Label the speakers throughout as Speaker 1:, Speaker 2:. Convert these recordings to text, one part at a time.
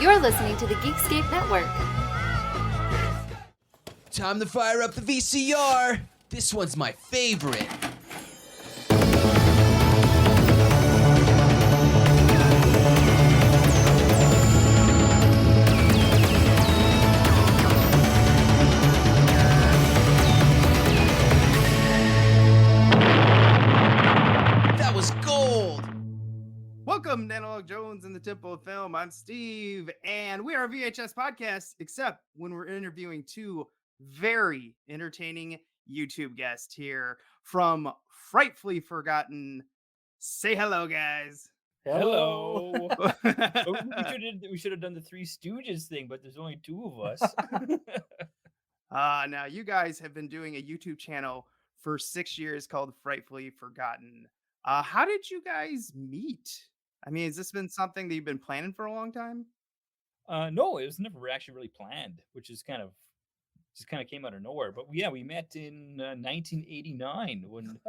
Speaker 1: You're listening to the Geekscape Network.
Speaker 2: Time to fire up the VCR. This one's my favorite. That was gold.
Speaker 3: Welcome to Analog Jones in the Temple of Film. I'm Steve, and we are a VHS podcast, except when we're interviewing two very entertaining YouTube guests here from Frightfully Forgotten. Say hello, guys.
Speaker 4: Hello. we should have done the Three Stooges thing, but there's only two of us.
Speaker 3: Now, you guys have been doing a YouTube channel for 6 years called Frightfully Forgotten. How did you guys meet? I mean, has this been something that you've been planning for a long time?
Speaker 4: No, it was never actually really planned, which is kind of came out of nowhere. But yeah, we met in 1989 when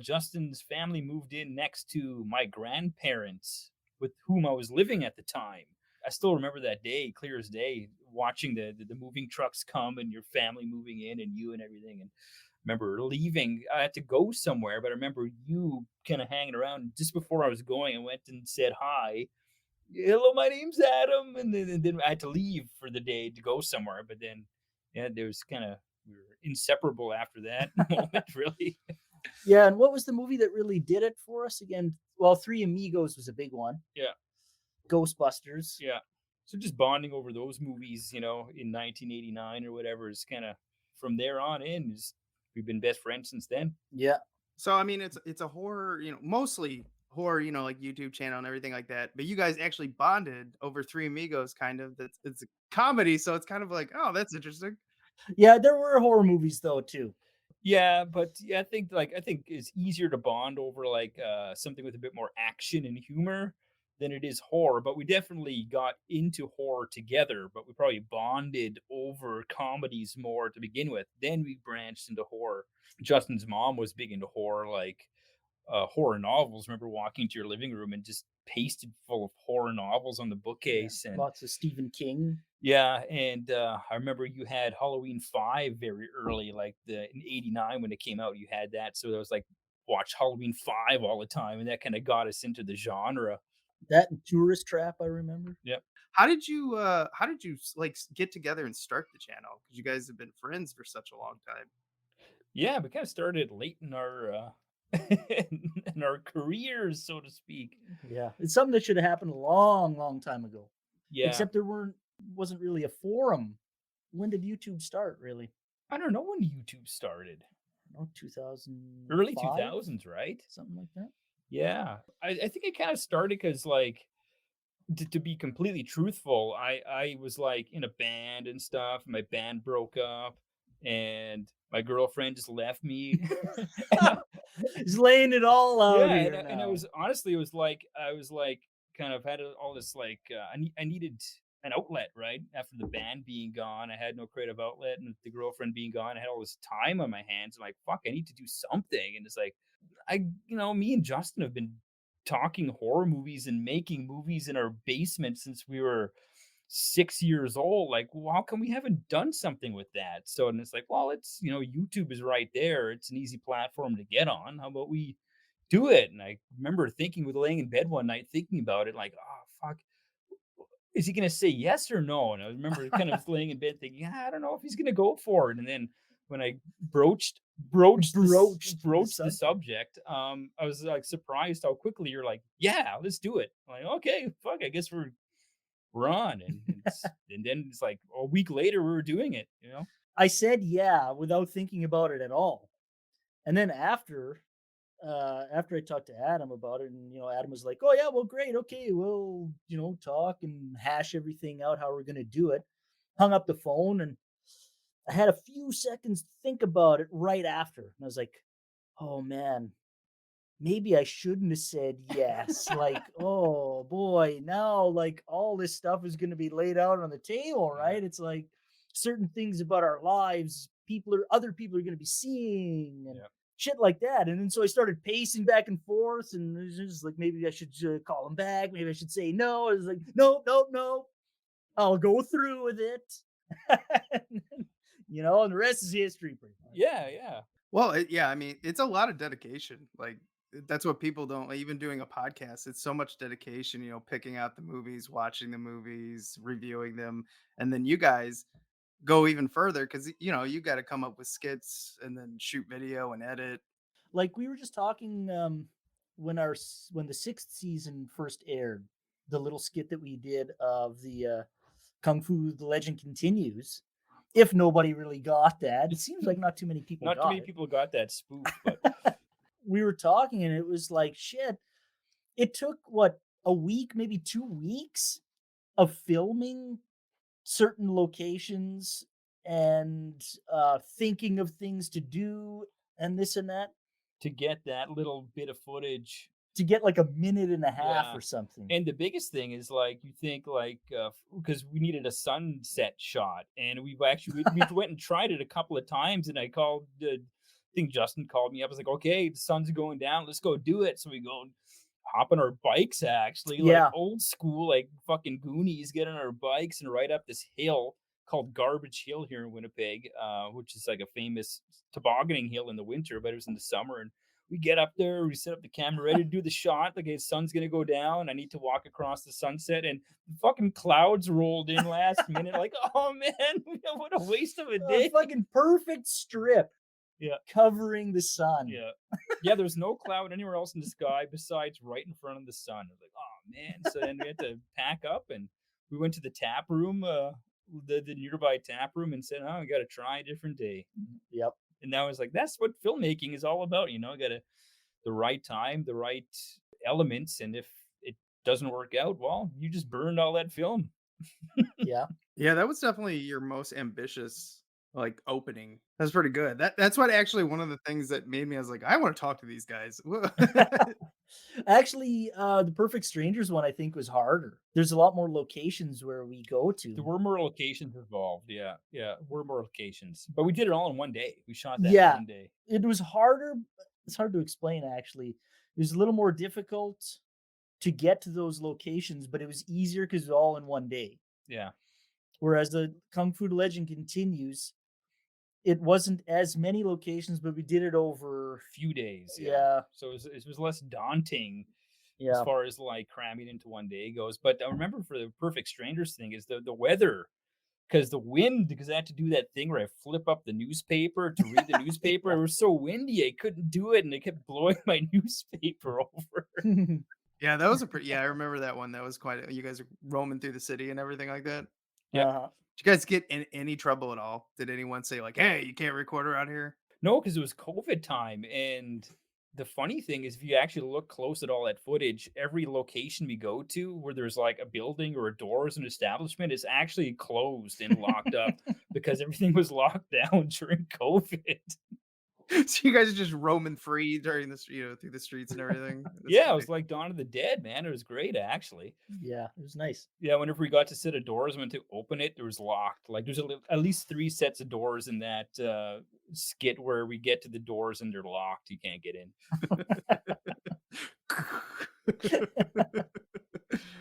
Speaker 4: Justin's family moved in next to my grandparents, with whom I was living at the time. I still remember that day, clear as day, watching the moving trucks come and your family moving in and you and everything. And I remember leaving. I had to go somewhere, but I remember you kind of hanging around. Just before I was going, I went and said hi. Hello, my name's Adam. And then I had to leave for the day to go somewhere. But then, yeah, we were inseparable after that moment, really.
Speaker 5: Yeah, and what was the movie that really did it for us again? Well, Three Amigos was a big one.
Speaker 4: Yeah.
Speaker 5: Ghostbusters.
Speaker 4: Yeah. So just bonding over those movies, in 1989 or whatever, is kind of from there on in. We've been best friends since then.
Speaker 5: Yeah.
Speaker 3: So, I mean, it's a horror, mostly horror, like YouTube channel and everything like that. But you guys actually bonded over Three Amigos, kind of. It's a comedy, so it's kind of like, oh, that's interesting.
Speaker 5: Yeah, there were horror movies though too.
Speaker 4: Yeah, but yeah, I think it's easier to bond over something with a bit more action and humor than it is horror. But we definitely got into horror together, but we probably bonded over comedies more to begin with. Then we branched into horror. Justin's mom was big into horror, horror novels. Remember walking to your living room and just pasted full of horror novels on the bookcase.
Speaker 5: Yeah,
Speaker 4: and
Speaker 5: lots of Stephen King.
Speaker 4: Yeah, and I remember you had Halloween 5 very early, in '89 when it came out. You had that, so it was watch Halloween 5 all the time, and that kind of got us into the genre.
Speaker 5: That and Tourist Trap, I remember.
Speaker 4: Yep.
Speaker 3: How did you get together and start the channel? Because you guys have been friends for such a long time.
Speaker 4: Yeah, we kind of started late in our in our careers, so to speak.
Speaker 5: Yeah, it's something that should have happened a long, long time ago.
Speaker 4: Yeah.
Speaker 5: Except there wasn't really a forum. When did YouTube start, really?
Speaker 4: I don't know when YouTube started.
Speaker 5: 2000.
Speaker 4: Early 2000s, right?
Speaker 5: Something like that.
Speaker 4: Yeah. I think it kind of started because, to be completely truthful, I was, in a band and stuff. My band broke up, and my girlfriend just left me.
Speaker 5: He's laying it all out here now.
Speaker 4: And I was kind of had all this, I needed an outlet, right? After the band being gone, I had no creative outlet, and the girlfriend being gone, I had all this time on my hands. I'm like, fuck, I need to do something. And it's me and Justin have been talking horror movies and making movies in our basement since we were 6 years old. Well, how come we haven't done something with that? So, and it's well, it's, YouTube is right there. It's an easy platform to get on. How about we do it? And I remember laying in bed one night, thinking about it, oh, fuck. Is he going to say yes or no? And I remember kind of laying in bed thinking, I don't know if he's going to go for it. And then when I broached the subject, I was surprised how quickly you're yeah, let's do it. I'm okay, fuck, I guess we're on. And then it's a week later we were doing it,
Speaker 5: I said yeah without thinking about it at all. And then after I talked to Adam about it, and Adam was like, oh yeah, well, great, okay, we'll talk and hash everything out how we're gonna do it. Hung up the phone, and I had a few seconds to think about it right after, and I was like, oh man, maybe I shouldn't have said yes. Oh boy, now all this stuff is gonna be laid out on the table, right? It's certain things about our lives other people are gonna be seeing, and shit like that. And then so I started pacing back and forth, and it was just maybe I should call him back. Maybe I should say no. I was no. I'll go through with it. And the rest is history, pretty much.
Speaker 4: Yeah.
Speaker 3: Well, yeah, I mean, it's a lot of dedication. Like that's what people don't even doing a podcast. It's so much dedication, picking out the movies, watching the movies, reviewing them, and then you guys go even further because you got to come up with skits and then shoot video and edit.
Speaker 5: Like we were just talking when the sixth season first aired, the little skit that we did of the Kung Fu The Legend Continues. If nobody really got that, it seems like not too many people
Speaker 4: Not
Speaker 5: got
Speaker 4: too many
Speaker 5: it.
Speaker 4: people got that spoof, but
Speaker 5: We were talking and it was like shit. It took what, a week, maybe 2 weeks of filming certain locations and thinking of things to do and this and that
Speaker 4: to get that little bit of footage.
Speaker 5: to get like a minute and a half
Speaker 4: Yeah.
Speaker 5: or something.
Speaker 4: And the biggest thing is like you think like because we needed a sunset shot, and we went and tried it a couple of times, and I called. I think Justin called me up. I was like, "Okay, the sun's going down. Let's go do it." So we go and hop on our bikes, actually, like
Speaker 5: Yeah.
Speaker 4: old school, like fucking Goonies, get on our bikes and ride up this hill called Garbage Hill here in Winnipeg, which is like a famous tobogganing hill in the winter, but it was in the summer. And we get up there, we set up the camera, ready to do the shot. Like, the sun's gonna go down. I need to walk across the sunset, and fucking clouds rolled in last minute. Like, oh man, what a waste of a
Speaker 5: A
Speaker 4: day.
Speaker 5: fucking perfect strip.
Speaker 4: Yeah.
Speaker 5: Covering the sun.
Speaker 4: Yeah, there's no cloud anywhere else in the sky besides right in front of the sun. I was like, oh man. So then we had to pack up, and we went to the tap room, the nearby tap room, and said, oh, we gotta try a different day.
Speaker 5: Yep.
Speaker 4: And that was like, that's what filmmaking is all about, gotta the right time, the right elements, and if it doesn't work out, well, you just burned all that film.
Speaker 5: Yeah.
Speaker 3: Yeah, that was definitely your most ambitious like opening. That's pretty good. That's what actually one of the things that made me. I was like, I want to talk to these guys.
Speaker 5: Actually, the Perfect Strangers one I think was harder. There's a lot more locations where we go
Speaker 4: There
Speaker 5: to.
Speaker 4: were more locations involved. Yeah, were more locations, but we did it all in one day. We shot that in
Speaker 5: Yeah.
Speaker 4: one day.
Speaker 5: It was harder. It's hard to explain actually. It was a little more difficult to get to those locations, but it was easier because it was all in one day.
Speaker 4: Yeah.
Speaker 5: Whereas the Kung Fu Legend Continues, it wasn't as many locations, but we did it over.
Speaker 4: Few days.
Speaker 5: Yeah.
Speaker 4: So it was less daunting as
Speaker 5: Yeah.
Speaker 4: far as like cramming into one day goes. But I remember for the Perfect Strangers thing is the weather, because the wind, because I had to do that thing where I flip up the newspaper to read the newspaper. It was so windy, I couldn't do it, and it kept blowing my newspaper over.
Speaker 3: Yeah, that was a pretty. Yeah, I remember that one. That was quite. You guys are roaming through the city and everything like that.
Speaker 4: Yeah.
Speaker 5: Uh-huh.
Speaker 3: Did you guys get in any trouble at all? Did anyone say like, "Hey, you can't record around here"?
Speaker 4: No, because it was COVID time. And the funny thing is, if you actually look close at all that footage, every location we go to where there's like a building or a door as an establishment is actually closed and locked up because everything was locked down during COVID.
Speaker 3: So you guys are just roaming free during this, through the streets and everything. That's
Speaker 4: Yeah, it
Speaker 3: funny.
Speaker 4: was like Dawn of the Dead, man. It was great, actually.
Speaker 5: Yeah, it was nice.
Speaker 4: Yeah, whenever we got to set of doors, went to open it, it was locked. Like there's at least 3 sets of doors in that skit where we get to the doors and they're locked. You can't get in.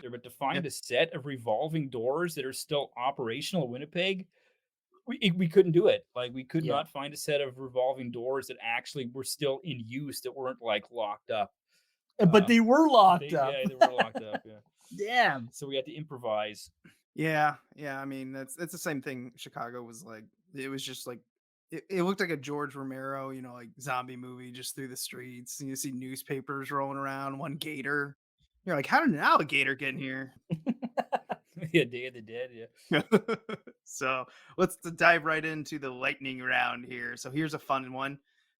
Speaker 4: But to find a set of revolving doors that are still operational in Winnipeg, we couldn't do it. Like we could
Speaker 5: Yeah.
Speaker 4: not find a set of revolving doors that actually were still in use, that weren't like locked up.
Speaker 5: But they were locked
Speaker 4: They-
Speaker 5: up.
Speaker 4: Yeah, they were locked up. Yeah.
Speaker 5: Damn.
Speaker 4: So we had to improvise.
Speaker 3: Yeah. I mean, that's the same thing. Chicago was like. It was just like. It looked like a George Romero, like zombie movie, just through the streets. And you see newspapers rolling around. One gator. You're like, how did an alligator get in here?
Speaker 4: Yeah, Day of the Dead. Yeah.
Speaker 3: So let's dive right into the lightning round here. So here's a fun one.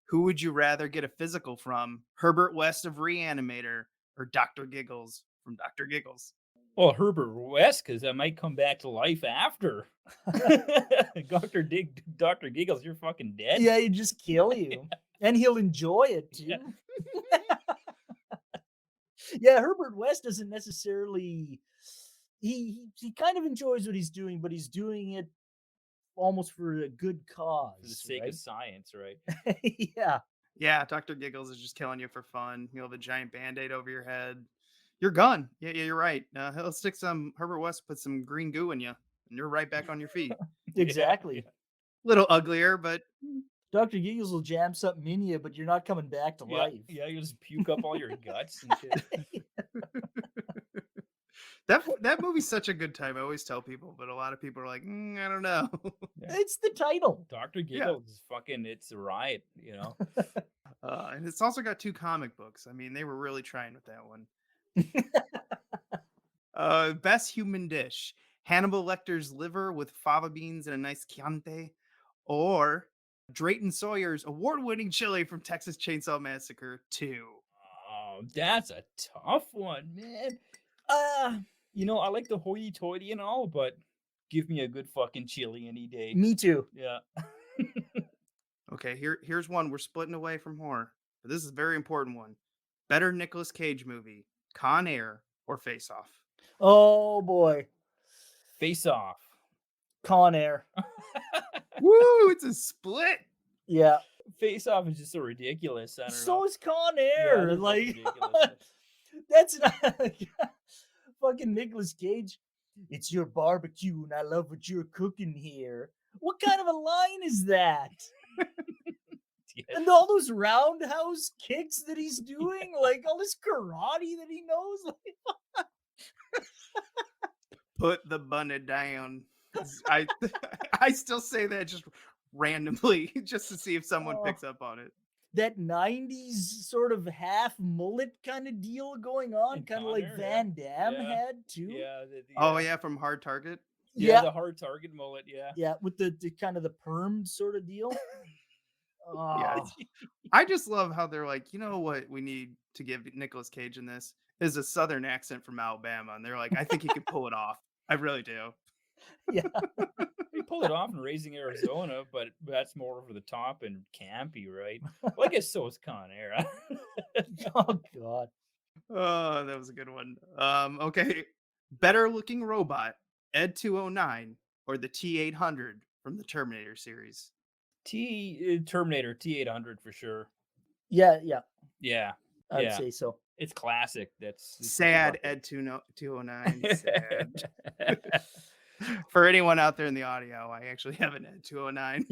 Speaker 3: Who would you rather get a physical from? Herbert West of Reanimator or Dr. Giggles from Dr. Giggles?
Speaker 4: Well, Herbert West, because I might come back to life after. Dr. Giggles, you're fucking dead.
Speaker 5: Yeah, he'd just kill you. And he'll enjoy it too.
Speaker 4: Yeah.
Speaker 5: Yeah, Herbert West doesn't necessarily. He kind of enjoys what he's doing, but he's doing it almost for a good cause.
Speaker 4: For the sake
Speaker 5: right?
Speaker 4: of science, right?
Speaker 5: Yeah.
Speaker 3: Yeah, Dr. Giggles is just killing you for fun. He'll have a giant band-aid over your head. You're gone. Yeah, you're right. He'll stick some Herbert West, put some green goo in you. and you're right back on your feet.
Speaker 5: Exactly.
Speaker 3: Little uglier, but
Speaker 5: Dr. Giggles will jam something in you, but you're not coming back to life.
Speaker 4: Yeah, you just puke up all your guts and shit.
Speaker 3: that movie's such a good time. I always tell people, but a lot of people are like, I don't know.
Speaker 4: Yeah.
Speaker 5: It's the title.
Speaker 4: Dr. Giggles is fucking, it's a riot, you know?
Speaker 3: And it's also got 2 comic books. I mean, they were really trying with that one. Best human dish: Hannibal Lecter's liver with fava beans and a nice Chianti, or Drayton Sawyer's award-winning chili from Texas Chainsaw Massacre 2.
Speaker 4: Oh, that's a tough one, man. You know, I like the hoity-toity and all, but give me a good fucking chili any day.
Speaker 5: Me too.
Speaker 4: Yeah.
Speaker 3: Okay, here's one. We're splitting away from horror, but this is a very important one. Better Nicolas Cage movie: Con Air or Face Off?
Speaker 5: Oh boy.
Speaker 4: Face Off.
Speaker 5: Con Air.
Speaker 3: Woo! It's a split.
Speaker 5: Yeah.
Speaker 4: Face Off is just so ridiculous. I don't
Speaker 5: So
Speaker 4: know.
Speaker 5: is Con
Speaker 4: Yeah,
Speaker 5: Air.
Speaker 4: they're both
Speaker 5: Like
Speaker 4: ridiculous.
Speaker 5: that's not fucking Nicolas Cage. It's your barbecue and I love what you're cooking here. What kind of a line is that?
Speaker 4: Yeah.
Speaker 5: And all those roundhouse kicks that he's doing, like all this karate that he knows. Like,
Speaker 3: Put the bunny down. I I still say that just randomly, just to see if someone
Speaker 5: Oh.
Speaker 3: picks up on it.
Speaker 5: that 90s sort of half mullet kind of deal going on,
Speaker 4: In
Speaker 5: kind of
Speaker 4: Con
Speaker 5: like
Speaker 4: Air,
Speaker 5: Van Damme
Speaker 4: Yeah.
Speaker 5: had too.
Speaker 4: Yeah.
Speaker 3: Oh yeah, from Hard Target.
Speaker 4: Yeah, the hard target mullet, yeah.
Speaker 5: Yeah, with the kind of the permed sort of deal.
Speaker 3: Yeah.
Speaker 5: Oh,
Speaker 3: I just love how they're like, you know what we need to give Nicolas Cage in this is a Southern accent from Alabama, and they're like, I think he could pull it off. I really do.
Speaker 5: yeah.
Speaker 4: He pulled it off in Raising Arizona, but that's more over the top and campy, right? Well, I guess so is Con Air.
Speaker 5: Oh god.
Speaker 3: Oh, that was a good one. Okay. Better looking robot: Ed 209 or the T-800 from the Terminator series?
Speaker 4: Terminator T-800 for sure.
Speaker 5: Yeah,
Speaker 4: Yeah,
Speaker 5: I'd
Speaker 4: Yeah.
Speaker 5: say so.
Speaker 4: it's classic. It's
Speaker 3: Sad Ed 209. Sad. For anyone out there in the audio, I actually have an Ed 209.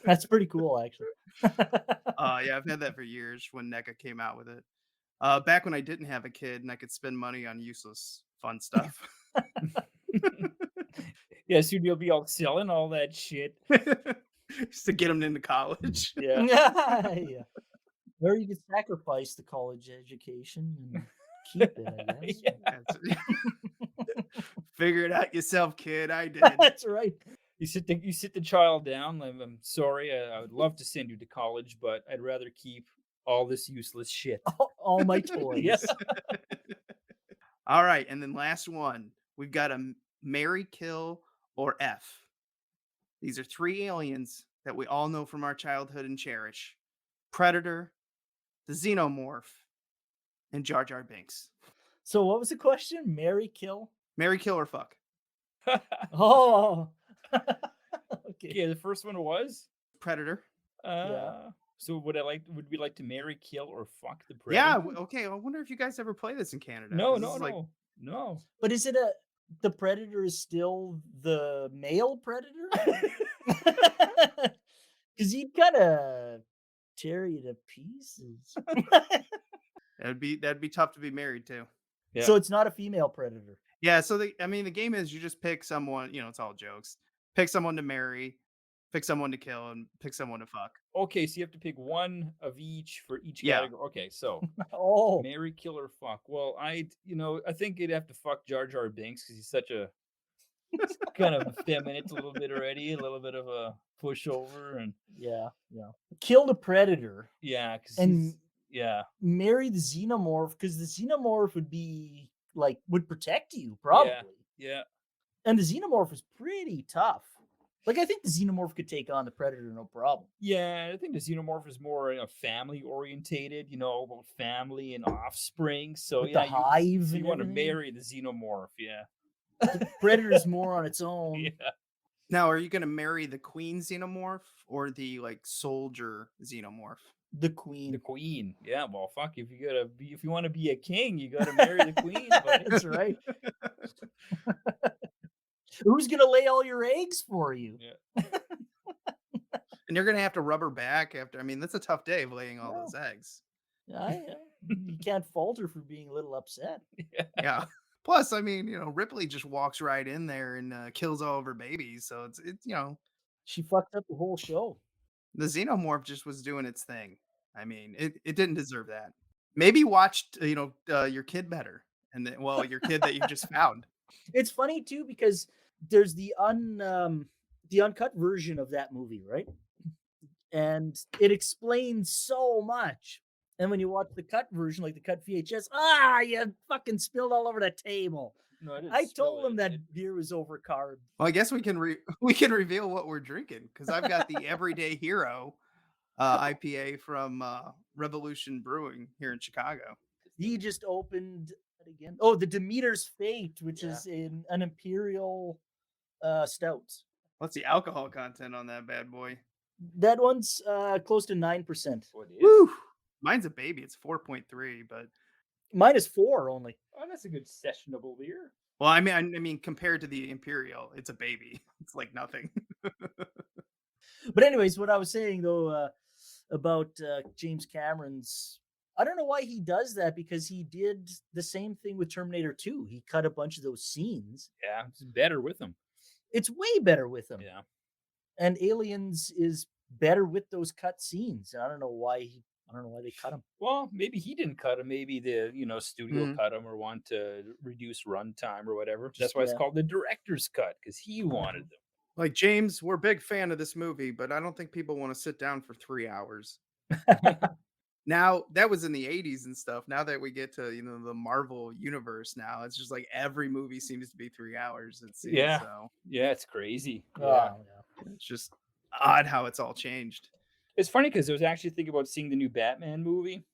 Speaker 5: That's pretty cool, actually.
Speaker 3: Yeah, I've had that for years when NECA came out with it. Back when I didn't have a kid and I could spend money on useless fun stuff.
Speaker 4: Yeah, soon you'll be all selling all that shit.
Speaker 3: Just to get them into college.
Speaker 4: Yeah.
Speaker 5: Yeah. Or you could sacrifice the college education and keep it, I guess.
Speaker 3: That's- Figure it out yourself, kid. I did.
Speaker 5: That's right.
Speaker 4: You sit the child down. I'm sorry. I would love to send you to college, but I'd rather keep all this useless shit.
Speaker 5: All my toys.
Speaker 4: Yes.
Speaker 3: All right, and then last one. We've got a marry, kill, or F. These are 3 aliens that we all know from our childhood and cherish: Predator, the Xenomorph, and Jar Jar Binks.
Speaker 5: So what was the question? Marry, kill?
Speaker 3: Marry, kill, or fuck?
Speaker 5: Oh. Okay.
Speaker 4: Yeah, the first one was.
Speaker 3: Predator.
Speaker 4: So would we like to marry, kill, or fuck the
Speaker 3: Yeah.
Speaker 4: predator?
Speaker 3: Okay. I wonder if you guys ever play this in Canada.
Speaker 4: No,
Speaker 3: 'cause
Speaker 4: no,
Speaker 3: this is
Speaker 4: no,
Speaker 3: like-
Speaker 4: no.
Speaker 5: But is it the predator is still the male predator? Because he'd kind of tear you to pieces.
Speaker 3: that'd be tough to be married to.
Speaker 4: Yeah.
Speaker 5: So it's not a female predator.
Speaker 3: Yeah. So the game is you just pick someone. It's all jokes. Pick someone to marry, pick someone to kill, and pick someone to fuck.
Speaker 4: Okay, so you have to pick one of each for each
Speaker 3: Yeah.
Speaker 4: category. Okay, so
Speaker 5: Oh,
Speaker 4: marry, kill, or fuck. Well, I think you'd have to fuck Jar Jar Binks because he's such a kind of effeminate a little bit already, a little bit of a pushover, and
Speaker 5: yeah. Kill the predator
Speaker 4: yeah, because
Speaker 5: and
Speaker 4: yeah,
Speaker 5: marry the xenomorph because the xenomorph would protect you probably.
Speaker 4: yeah.
Speaker 5: And the xenomorph is pretty tough. Like I think the xenomorph could take on the predator no problem.
Speaker 4: Yeah, I think the xenomorph is more family orientated, about family and offspring. So
Speaker 5: With
Speaker 4: yeah,
Speaker 5: the hive.
Speaker 4: so you
Speaker 5: and
Speaker 4: want to
Speaker 5: everything.
Speaker 4: marry the xenomorph, yeah.
Speaker 5: The predator's more on its own.
Speaker 4: Yeah.
Speaker 3: Now, are you going to marry the queen xenomorph or the soldier xenomorph?
Speaker 5: The queen.
Speaker 4: The queen. Yeah, well, fuck. If you want to be a king, you gotta marry the queen. Buddy.
Speaker 5: That's right. Who's gonna lay all your eggs for you?
Speaker 4: Yeah.
Speaker 3: And you're gonna have to rubber back after. I mean, that's a tough day of laying all those
Speaker 5: No.
Speaker 3: eggs.
Speaker 5: You can't fault her for being a little upset.
Speaker 3: Yeah. Plus, I mean, Ripley just walks right in there and kills all of her babies. So it's
Speaker 5: She fucked up the whole show.
Speaker 3: the xenomorph just was doing its thing. I mean, it didn't deserve that. Maybe watched your kid better, and then your kid that you just found.
Speaker 5: It's funny too because there's the uncut version of that movie, right? And it explains so much. And when you watch the cut version, like the cut VHS, you fucking spilled all over the table.
Speaker 4: No, I didn't
Speaker 5: I
Speaker 4: spill
Speaker 5: told him
Speaker 4: it.
Speaker 5: that beer was overcarb.
Speaker 3: Well, I guess we can we can reveal what we're drinking because I've got the Everyday Hero IPA from Revolution Brewing here in Chicago.
Speaker 5: He just opened it again. Oh, the Demeter's Fate, which
Speaker 4: Yeah.
Speaker 5: is an imperial stout.
Speaker 3: What's the alcohol content on that bad boy?
Speaker 5: That one's close to 9%.
Speaker 4: What is?
Speaker 3: Woo! Mine's a baby. It's 4.3, but
Speaker 5: Mine is 4 only.
Speaker 4: Oh, that's a good sessionable beer.
Speaker 3: well, I mean, compared to the Imperial, it's a baby. It's like nothing.
Speaker 5: But anyways, what I was saying though about James Cameron's, I don't know why he does that because he did the same thing with Terminator 2. He cut a bunch of those scenes.
Speaker 4: Yeah, it's better with them.
Speaker 5: It's way better with them.
Speaker 4: Yeah.
Speaker 5: And Aliens is better with those cut scenes. I don't know why they cut them.
Speaker 4: Well, maybe he didn't cut them. Maybe the studio
Speaker 3: Mhm.
Speaker 4: cut them or want to reduce runtime or whatever. That's why it's
Speaker 5: Yeah.
Speaker 4: called the director's cut because he wanted them.
Speaker 3: Like James, we're a big fan of this movie, but I don't think people want to sit down for 3 hours. Now that was in the 80s and stuff. Now that we get to the Marvel universe, now it's just like every movie seems to be 3 hours. It seems
Speaker 4: Yeah.
Speaker 3: so.
Speaker 4: Yeah, it's crazy. Yeah.
Speaker 5: Oh, yeah.
Speaker 3: It's just odd how it's all changed.
Speaker 4: It's funny because I was actually thinking about seeing the new Batman movie,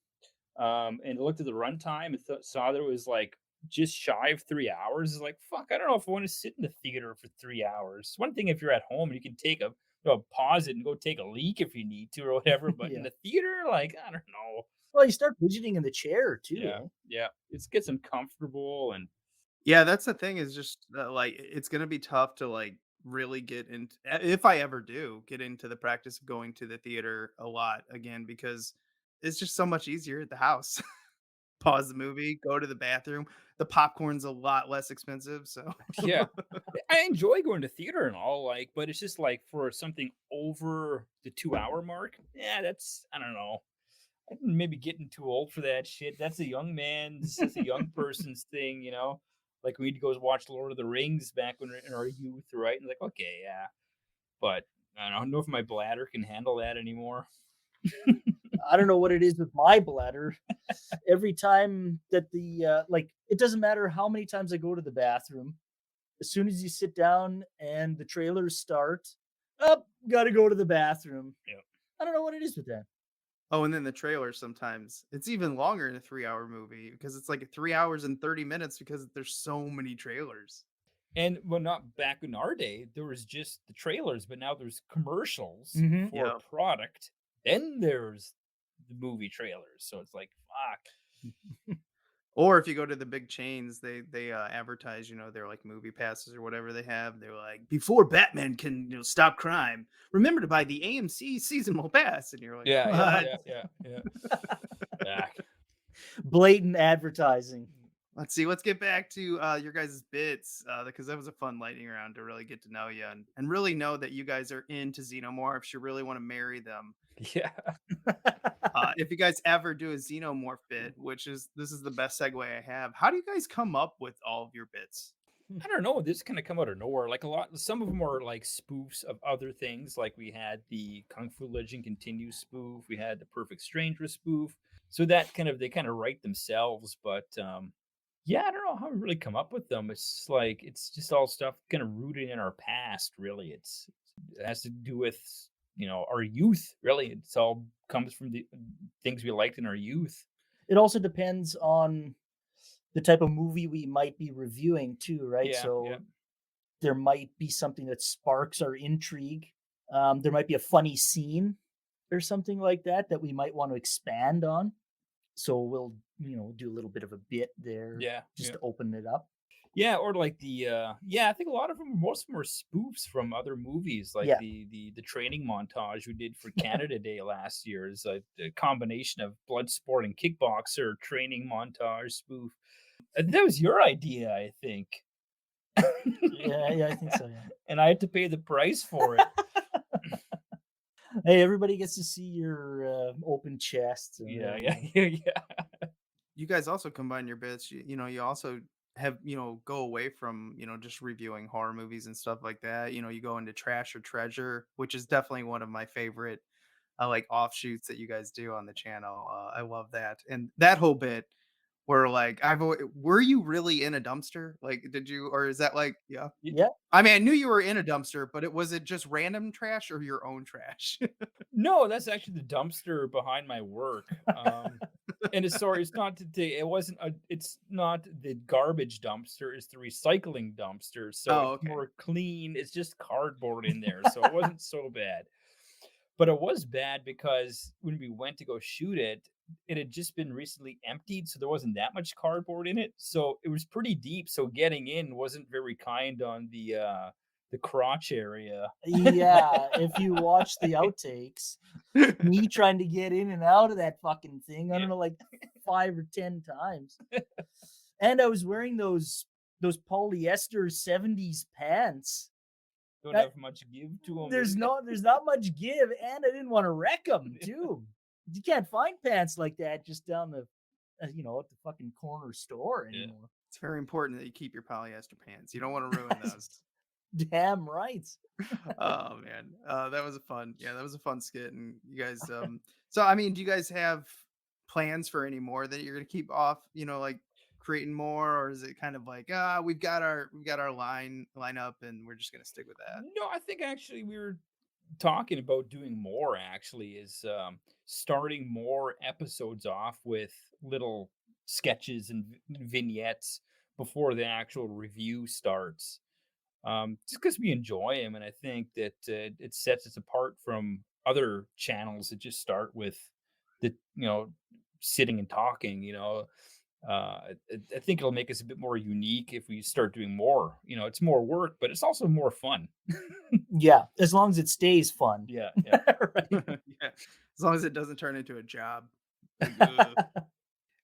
Speaker 4: and I looked at the runtime and saw that it was like just shy of 3 hours. It's like, fuck, I don't know if I want to sit in the theater for 3 hours. It's one thing if you're at home and you can take pause it and go take a leak if you need to or whatever. But in
Speaker 5: Yeah.
Speaker 4: the theater, like, I don't know.
Speaker 5: Well, you start fidgeting in the chair too.
Speaker 4: Yeah,
Speaker 5: eh?
Speaker 4: yeah, it gets uncomfortable and
Speaker 3: Yeah, that's the thing is just like it's gonna be tough to like really get into if I ever do get into the practice of going to the theater a lot again because it's just so much easier at the house. Pause the movie, go to the bathroom. The popcorn's a lot less expensive, so
Speaker 4: yeah. I enjoy going to theater and all, like, but it's just like for something over the 2 hour mark. Yeah, that's I don't know. I'm maybe getting too old for that shit. That's a young man's, that's a young person's thing, you know. Like we'd go watch Lord of the Rings back when we were in our youth, right? And like, okay, yeah, but I don't know if my bladder can handle that anymore.
Speaker 5: I don't know what it is with my bladder. Every time that it doesn't matter how many times I go to the bathroom. As soon as you sit down and the trailers start, gotta go to the bathroom.
Speaker 4: Yeah.
Speaker 5: I don't know what it is with that.
Speaker 3: oh, and then the trailer sometimes it's even longer in a 3 hour movie because it's like 3 hours and 30 minutes because there's so many trailers.
Speaker 4: And well, not back in our day, there was just the trailers, but now there's commercials
Speaker 5: Mhm.
Speaker 4: for
Speaker 3: Yeah.
Speaker 4: a product. Then there's the movie trailers. So it's like, fuck.
Speaker 3: Or if you go to the big chains, they advertise, their like movie passes or whatever they have. They're like, before Batman can stop crime, remember to buy the AMC seasonal pass, and you're like,
Speaker 4: Yeah,
Speaker 3: "What?"
Speaker 4: yeah. Yeah.
Speaker 5: Blatant advertising.
Speaker 3: Let's see. Let's get back to your guys' bits because that was a fun lightning round to really get to know you and really know that you guys are into xenomorphs. You really want to marry them.
Speaker 4: Yeah.
Speaker 3: If you guys ever do a xenomorph bit, this is the best segue I have. How do you guys come up with all of your bits?
Speaker 4: I don't know. This kind of come out of nowhere. Like some of them are like spoofs of other things. Like we had the Kung Fu Legend Continues spoof. We had the Perfect Stranger spoof. So that they kind of write themselves. But yeah, I don't know how we really come up with them. It's like it's just all stuff kind of rooted in our past. Really, it has to do with our youth. Really, it's all comes from the things we liked in our youth.
Speaker 5: It also depends on the type of movie we might be reviewing too, right?
Speaker 4: Yeah,
Speaker 5: So
Speaker 4: yeah.
Speaker 5: there might be something that sparks our intrigue. There might be a funny scene or something like that we might want to expand on. So we'll, do a little bit of a bit there
Speaker 4: Yeah,
Speaker 5: just
Speaker 4: yeah.
Speaker 5: to open it up.
Speaker 4: Yeah, or like I think a lot of them, most of them are spoofs from other movies, like
Speaker 5: Yeah.
Speaker 4: the training montage we did for Canada Day last year is a combination of Bloodsport and Kickboxer training montage spoof. That was your idea, I think.
Speaker 5: Yeah, I think so. Yeah.
Speaker 4: And I had to pay the price for it.
Speaker 5: Hey, everybody gets to see your open chest. And,
Speaker 4: Yeah,
Speaker 5: you know.
Speaker 4: yeah.
Speaker 3: You guys also combine your bits. You also have, go away from, just reviewing horror movies and stuff like that. You go into Trash or Treasure, which is definitely one of my favorite like offshoots that you guys do on the channel. I love that. And that whole bit where like were you really in a dumpster? Like did you, or is that like, yeah.
Speaker 5: Yeah.
Speaker 3: I mean, I knew you were in a dumpster, but was it just random trash or your own trash?
Speaker 4: No, that's actually the dumpster behind my work. And it's not it's not the garbage dumpster, it's the recycling dumpster. So
Speaker 3: Oh,
Speaker 4: it's
Speaker 3: okay.
Speaker 4: more clean. It's just cardboard in there. So it wasn't so bad. But it was bad because when we went to go shoot it, it had just been recently emptied, so there wasn't that much cardboard in it. So it was pretty deep. So getting in wasn't very kind on the crotch area.
Speaker 5: Yeah, if you watch the outtakes, me trying to get in and out of that fucking thing, I don't know, like 5 or 10 times. And I was wearing those polyester 70s pants.
Speaker 4: Don't have much give to them.
Speaker 5: There's not much give, and I didn't want to wreck them too. You can't find pants like that just down the at the fucking corner store anymore.
Speaker 3: It's very important that you keep your polyester pants. You don't want to ruin those.
Speaker 5: Damn right.
Speaker 3: Oh man, that was a fun skit. And you guys, so I mean, do you guys have plans for any more that you're gonna keep off? Like creating more, or is it kind of like we've got our lineup and we're just gonna stick with that?
Speaker 4: No, I think actually we were talking about doing more actually is starting more episodes off with little sketches and vignettes before the actual review starts. Just because we enjoy them, and I think that it sets us apart from other channels that just start with the sitting and talking. I think it'll make us a bit more unique if we start doing more. It's more work, but it's also more fun.
Speaker 5: Yeah, as long as it stays fun.
Speaker 4: Yeah.
Speaker 5: Right.
Speaker 3: Yeah, as long as it doesn't turn into a job. Like, ugh.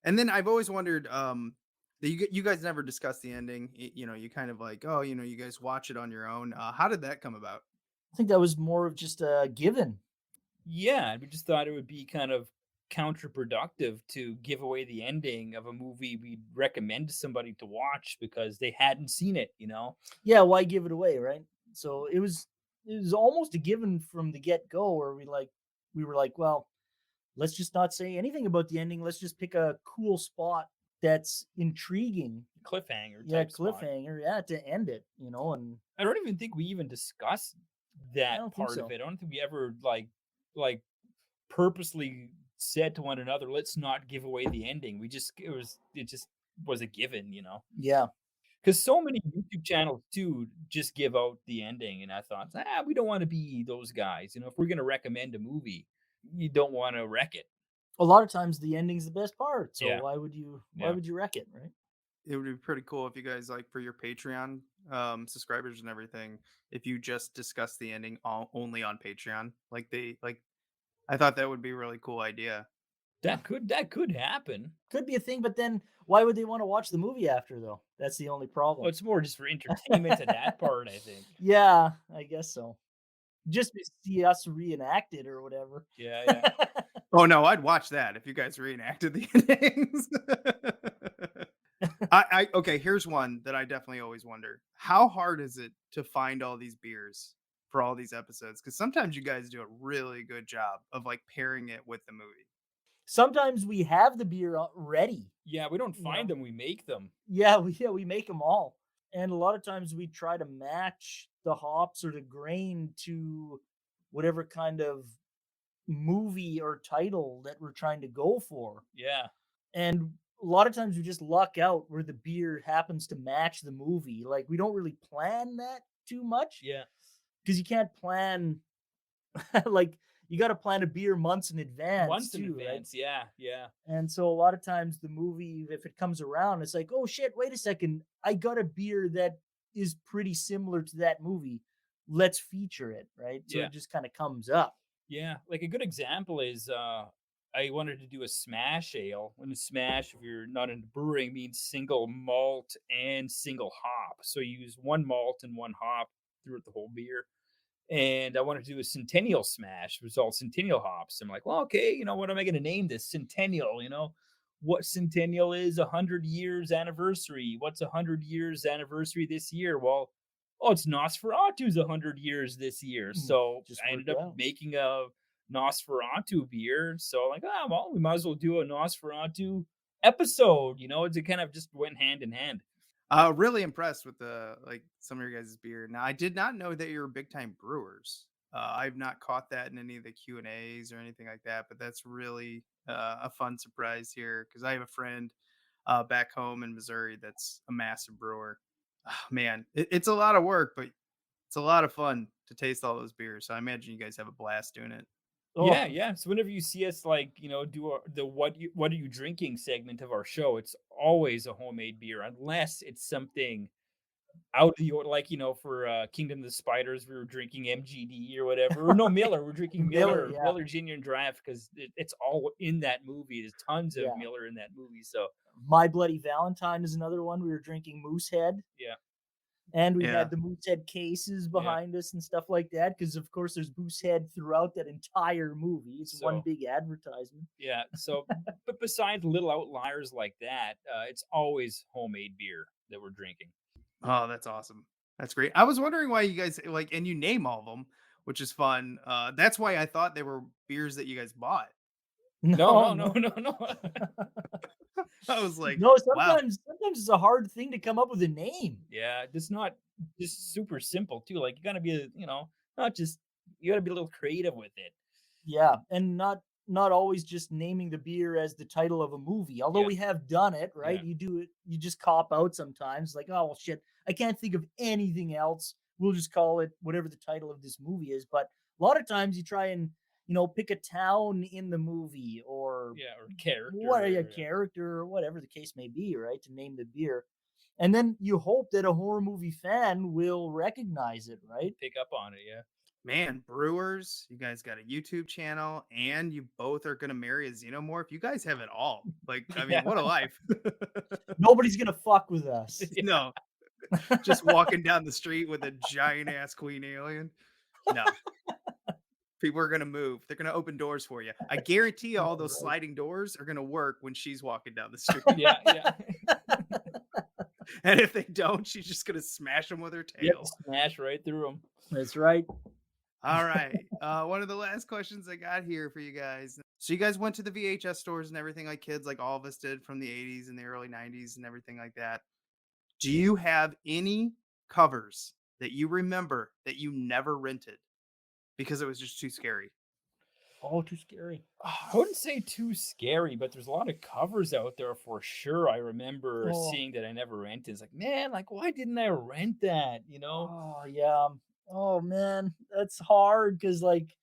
Speaker 3: And then I've always wondered, that you guys never discussed the ending. You kind of like, oh, you guys watch it on your own. How did that come about?
Speaker 5: I think that was more of just a given.
Speaker 4: Yeah, we just thought it would be kind of counterproductive to give away the ending of a movie we'd recommend to somebody to watch because they hadn't seen it.
Speaker 5: Yeah, why give it away, right? So it was almost a given from the get-go where we were like, well, let's just not say anything about the ending. Let's just pick a cool spot that's intriguing.
Speaker 4: Cliffhanger.
Speaker 5: Yeah,
Speaker 4: Type spot.
Speaker 5: cliffhanger. Yeah, to end it, and
Speaker 4: I don't even think we even discussed
Speaker 5: I
Speaker 4: that
Speaker 5: don't think
Speaker 4: part
Speaker 5: so.
Speaker 4: of it. I don't think we ever like purposely said to one another, "Let's not give away the ending." It just was a given,
Speaker 5: Yeah.
Speaker 4: because so many YouTube channels too just give out the ending, and I thought, we don't want to be those guys. If we're gonna recommend a movie, you don't want to wreck it.
Speaker 5: A lot of times the ending's the best part. So
Speaker 4: Yeah.
Speaker 5: why would you
Speaker 4: Yeah.
Speaker 5: wreck it, right?
Speaker 3: It would be pretty cool if you guys, like, for your Patreon subscribers and everything, if you just discuss the ending only on Patreon. I thought that would be a really cool idea.
Speaker 4: That could happen.
Speaker 5: Could be a thing, but then why would they want to watch the movie after though? That's the only problem.
Speaker 4: Well, it's more just for entertainment to that part, I think.
Speaker 5: Yeah, I guess so. Just to see us reenact it or whatever.
Speaker 4: Yeah.
Speaker 3: Oh no, I'd watch that if you guys reenacted the endings. Okay, here's one that I definitely always wonder. How hard is it to find all these beers for all these episodes? Because sometimes you guys do a really good job of like pairing it with the movie.
Speaker 5: Sometimes we have the beer ready.
Speaker 4: Yeah, we don't find them, we make them.
Speaker 5: Yeah, we make them all. And a lot of times we try to match the hops or the grain to whatever kind of movie or title that we're trying to go for.
Speaker 4: Yeah.
Speaker 5: And a lot of times we just luck out where the beer happens to match the movie. Like we don't really plan that too much.
Speaker 4: Yeah.
Speaker 5: Because you can't plan like you got to plan a beer months in advance
Speaker 4: Months in
Speaker 5: too, right?
Speaker 4: advance. Yeah.
Speaker 5: And so a lot of times the movie, if it comes around, it's like, oh shit, wait a second, I got a beer that is pretty similar to that movie. Let's feature it, right? So
Speaker 4: Yeah.
Speaker 5: it just kind of comes up.
Speaker 4: Yeah, like a good example is I wanted to do a smash ale. And a smash, if you're not into brewing, means single malt and single hop. So you use one malt and one hop throughout the whole beer. And I wanted to do a centennial smash, which was all centennial hops. I'm like, well, okay, what am I going to name this? Centennial, what centennial is 100 years anniversary? What's 100 years anniversary this year? Well, oh, it's Nosferatu's 100 years this year. So
Speaker 5: Just
Speaker 4: I ended
Speaker 5: worked
Speaker 4: up
Speaker 5: out.
Speaker 4: making a Nosferatu beer. So like, well, we might as well do a Nosferatu episode. It kind of just went hand in hand.
Speaker 3: Really impressed with the some of your guys' beer. Now, I did not know that you're big time brewers. I've not caught that in any of the Q and A's or anything like that, but that's really a fun surprise here because I have a friend back home in Missouri that's a massive brewer. Ah, man, it's a lot of work, but it's a lot of fun to taste all those beers. So I imagine you guys have a blast doing it.
Speaker 4: Yeah,
Speaker 5: Oh,
Speaker 4: yeah. So whenever you see us do the what are you drinking segment of our show, it's always a homemade beer unless it's something out of the order, like for Kingdom of the Spiders, we were drinking MGD or whatever. Or no, Miller. We're drinking
Speaker 5: Miller,
Speaker 4: Miller,
Speaker 5: yeah.
Speaker 4: Miller Genuine Draft because it's all in that movie. There's tons of
Speaker 5: Yeah.
Speaker 4: Miller in that movie. So
Speaker 5: My Bloody Valentine is another one. We were drinking Moosehead.
Speaker 4: yeah,
Speaker 5: And we
Speaker 3: Yeah.
Speaker 5: had the Moosehead cases behind us and stuff like that. Because of course there's Moosehead throughout that entire movie. It's one
Speaker 4: So-
Speaker 5: big advertisement.
Speaker 4: yeah. So, but besides little outliers like that, it's always homemade beer that we're drinking.
Speaker 3: Oh, that's awesome. That's great. I was wondering why you guys and you name all of them, which is fun. That's why I thought they were beers that you guys bought.
Speaker 4: No.
Speaker 3: I was like,
Speaker 5: No,
Speaker 3: wow.
Speaker 5: sometimes it's a hard thing to come up with a name.
Speaker 4: Yeah, it's not just super simple too. Like you gotta be, not just you gotta be a little creative with it.
Speaker 5: Yeah, and not always just naming the beer as the title of a movie. Although
Speaker 4: Yeah.
Speaker 5: we have done it, right?
Speaker 4: Yeah.
Speaker 5: You do it, you just cop out sometimes. Like, oh well, shit, I can't think of anything else. We'll just call it whatever the title of this movie is. But a lot of times you try and pick a town in the movie or
Speaker 4: Yeah, or character.
Speaker 5: what a
Speaker 4: or,
Speaker 5: character or whatever the case may be, right? To name the beer. And then you hope that a horror movie fan will recognize it, right?
Speaker 4: pick up on it. Yeah.
Speaker 3: Man, brewers, you guys got a YouTube channel and you both are going to marry a xenomorph. You guys have it all. Like, I mean,
Speaker 4: Yeah.
Speaker 3: what a life.
Speaker 5: Nobody's gonna fuck with us.
Speaker 3: No, just walking down the street with a giant ass queen alien. No. People are going to move. They're going to open doors for you. I guarantee you all those
Speaker 5: Right.
Speaker 3: sliding doors are going to work when she's walking down the street.
Speaker 4: Yeah.
Speaker 3: And if they don't, she's just going to smash them with her
Speaker 4: Yep,
Speaker 3: tail.
Speaker 4: smash right through them.
Speaker 5: That's right.
Speaker 3: All right. One of the last questions I got here for you guys. So you guys went to the VHS stores and everything like kids, like all of us did from the 80s and the early 90s and everything like that. Do you have any covers that you remember that you never rented because it was just too scary?
Speaker 5: Oh, too scary.
Speaker 4: I wouldn't say too scary, but there's a lot of covers out there for sure. I remember
Speaker 5: Oh.
Speaker 4: seeing that I never rented. It's like, man, like why didn't I rent that?
Speaker 5: Oh yeah. Oh man, that's hard because like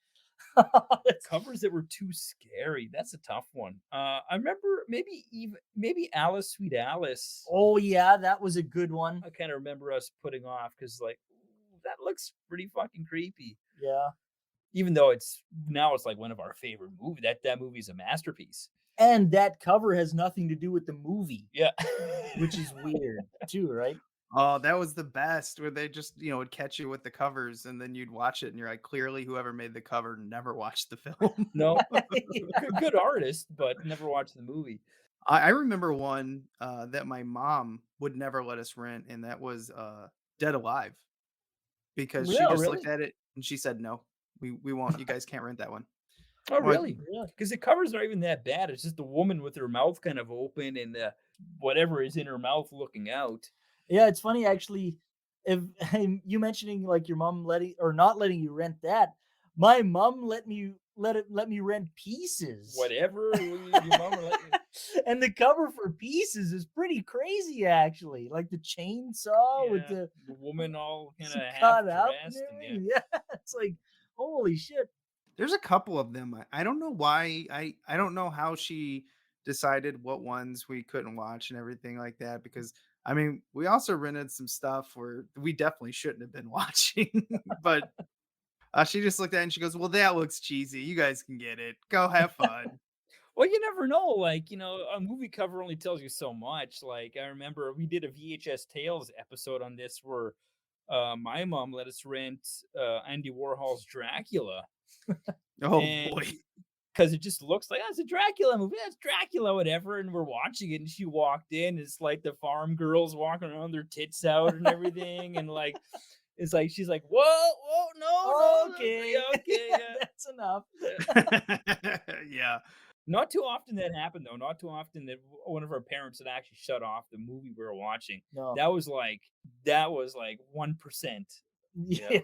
Speaker 4: Covers that were too scary. That's a tough one. I remember maybe Alice, Sweet Alice.
Speaker 5: oh yeah, that was a good one.
Speaker 4: I kind of remember us putting off because like ooh, that looks pretty fucking creepy.
Speaker 5: Yeah.
Speaker 4: Even though it's like one of our favorite movies. That movie's a masterpiece.
Speaker 5: And that cover has nothing to do with the movie,
Speaker 4: Yeah.
Speaker 5: which is weird too, right?
Speaker 3: Oh, that was the best where they just, would catch you with the covers and then you'd watch it and you're like, clearly whoever made the cover never watched the film.
Speaker 4: No. Good artist, but never watched the movie.
Speaker 3: I remember one that my mom would never let us rent, and that was Dead Alive. Because she
Speaker 5: Really?
Speaker 3: just looked at it and she said, no, we won't. You guys can't rent that one.
Speaker 4: Oh,
Speaker 3: I'm like,
Speaker 4: really?
Speaker 5: Really?
Speaker 4: Because the covers aren't even that bad. It's just the woman with her mouth kind of open and whatever is in her mouth looking out.
Speaker 5: Yeah, it's funny actually. If you mentioning like your mom letting or not letting you rent that, my mom let me rent Pieces.
Speaker 4: Whatever your mom will let you.
Speaker 5: And the cover for Pieces is pretty crazy actually. Like the chainsaw with
Speaker 4: Yeah,
Speaker 5: the
Speaker 4: woman all kind of half
Speaker 5: cut out and
Speaker 4: dressed. And, yeah.
Speaker 5: everything. Yeah, it's like holy shit.
Speaker 3: There's a couple of them. I don't know why. I don't know how she decided what ones we couldn't watch and everything like that. Because I mean, we also rented some stuff where we definitely shouldn't have been watching. But she just looked at it and she goes, "Well, that looks cheesy. You guys can get it. Go have fun."
Speaker 4: Well, you never know. Like, a movie cover only tells you so much. Like, I remember we did a VHS Tales episode on this where my mom let us rent Andy Warhol's Dracula.
Speaker 3: Oh
Speaker 4: And
Speaker 3: boy.
Speaker 4: because it just looks like, "Oh, it's a Dracula movie. That's Dracula, whatever." And we're watching it, and she walked in. It's like the farm girls walking around, their tits out and everything. And like, it's like, she's like, "Whoa, whoa, no, no,
Speaker 5: Okay.
Speaker 4: yeah, okay, yeah."
Speaker 5: That's enough.
Speaker 3: Yeah.
Speaker 4: Not too often that happened, though. Not too often that one of our parents had actually shut off the movie we were watching.
Speaker 5: No.
Speaker 4: That was like 1%.
Speaker 5: Yeah.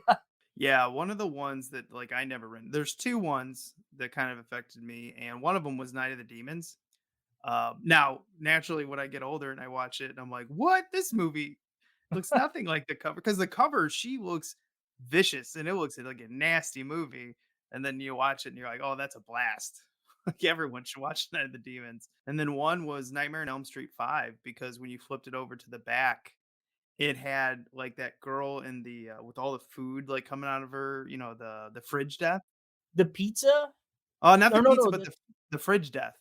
Speaker 3: Yeah, one of the ones that like I never rented. There's two ones that kind of affected me, and one of them was Night of the Demons. Now, naturally, when I get older and I watch it, I'm like, "What? This movie looks nothing like the cover." Because the cover, she looks vicious, and it looks like a nasty movie. And then you watch it, and you're like, "Oh, that's a blast." Like everyone should watch Night of the Demons. And then one was Nightmare on Elm Street 5 because when you flipped it over to the back, it had like that girl in the with all the food like coming out of her, the fridge death.
Speaker 5: The pizza?
Speaker 3: Oh, not the
Speaker 5: Or no,
Speaker 3: pizza,
Speaker 5: no,
Speaker 3: but the fridge death.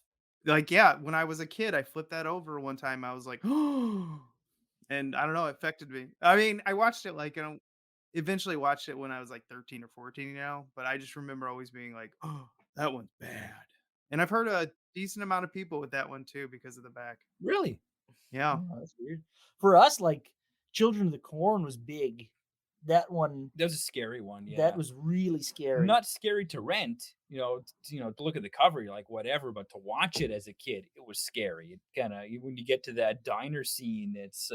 Speaker 3: Like, yeah, when I was a kid, I flipped that over one time. I was like, "Oh," and I don't know, it affected me. I mean, I watched it like, eventually watched it when I was like 13 or 14, but I just remember always being like, "Oh, that one's bad." And I've heard a decent amount of people with that one too because of the back.
Speaker 4: Really?
Speaker 3: Yeah.
Speaker 5: Oh, that's weird. For us, like Children of the Corn was big. That one,
Speaker 4: That was a scary one, yeah.
Speaker 5: that was really scary.
Speaker 4: Not scary to rent, to look at the cover, you're like, whatever, but to watch it as a kid, it was scary. It kinda when you get to that diner scene, it's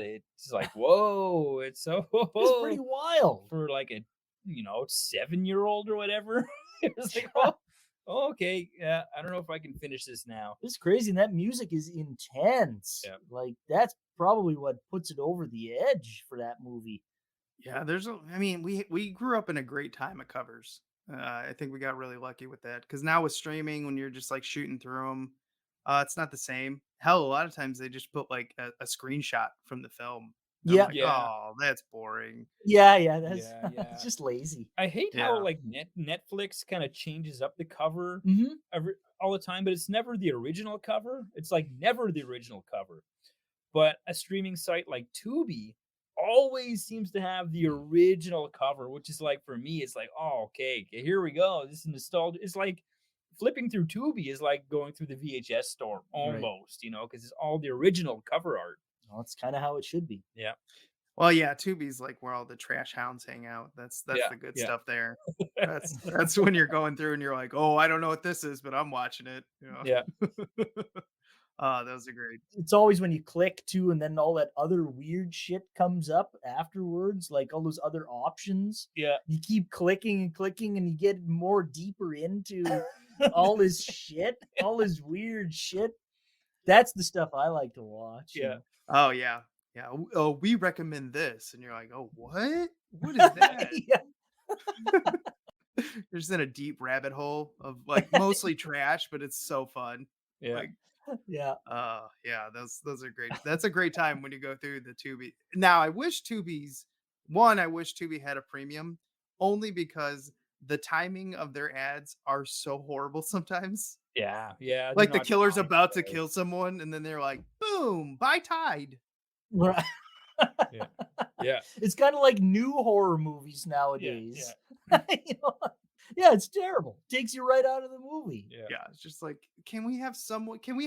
Speaker 4: like, whoa, it's so
Speaker 5: It's pretty wild.
Speaker 4: for like a, 7-year-old or whatever. It was like, oh, okay, yeah, I don't know if I can finish this now.
Speaker 5: It's crazy, and that music is intense.
Speaker 4: Yeah.
Speaker 5: Like that's probably what puts it over the edge for that movie.
Speaker 3: Yeah, I mean, we grew up in a great time of covers. I think we got really lucky with that because now with streaming, when you're just like shooting through them, it's not the same. Hell, a lot of times they just put like a screenshot from the film. And
Speaker 5: Yeah.
Speaker 3: I'm like,
Speaker 4: Yeah.
Speaker 3: oh, that's boring.
Speaker 5: Yeah, that's
Speaker 4: Yeah, yeah.
Speaker 5: it's just lazy.
Speaker 4: I hate
Speaker 3: Yeah.
Speaker 4: how like Netflix kind of changes up the cover
Speaker 5: Mm-hmm.
Speaker 4: all the time, but it's never the original cover. It's like never the original cover. But a streaming site like Tubi always seems to have the original cover, which is like, for me, it's like, oh, okay, here we go. This is nostalgia. It's like flipping through Tubi is like going through the VHS store almost, because it's all the original cover art.
Speaker 5: Well, it's kind of how it should be.
Speaker 4: Yeah.
Speaker 3: Well, yeah, Tubi's like where all the trash hounds hang out. That's
Speaker 4: Yeah,
Speaker 3: the good
Speaker 4: yeah.
Speaker 3: stuff there. That's when you're going through and you're like, oh, I don't know what this is, but I'm watching it.
Speaker 4: Yeah.
Speaker 3: Those are great.
Speaker 5: It's always when you click too, and then all that other weird shit comes up afterwards, like all those other options.
Speaker 4: Yeah.
Speaker 5: You keep clicking and clicking, and you get more deeper into all this shit, all this weird shit. That's the stuff I like to watch. you
Speaker 4: Yeah.
Speaker 5: know.
Speaker 3: Oh yeah. Yeah. Oh, we recommend this. And you're like, oh, what? What is that?
Speaker 5: Yeah.
Speaker 3: You're just in a deep rabbit hole of like mostly trash, but it's so fun.
Speaker 4: Yeah.
Speaker 3: Like,
Speaker 5: Yeah.
Speaker 3: yeah, those are great. That's a great time when you go through the Tubi. Now, I wish Tubi had a premium only because the timing of their ads are so horrible sometimes.
Speaker 4: Yeah. Yeah.
Speaker 3: Like the
Speaker 4: They're not
Speaker 3: killer's
Speaker 4: timed
Speaker 3: about to
Speaker 4: right.
Speaker 3: kill someone, and then they're like, boom, buy Tide.
Speaker 5: Right.
Speaker 4: Yeah. Yeah.
Speaker 5: It's kind of like new horror movies nowadays. You know? Yeah, it's terrible. Takes you right out of the movie.
Speaker 4: Yeah.
Speaker 3: Yeah, it's just like, can we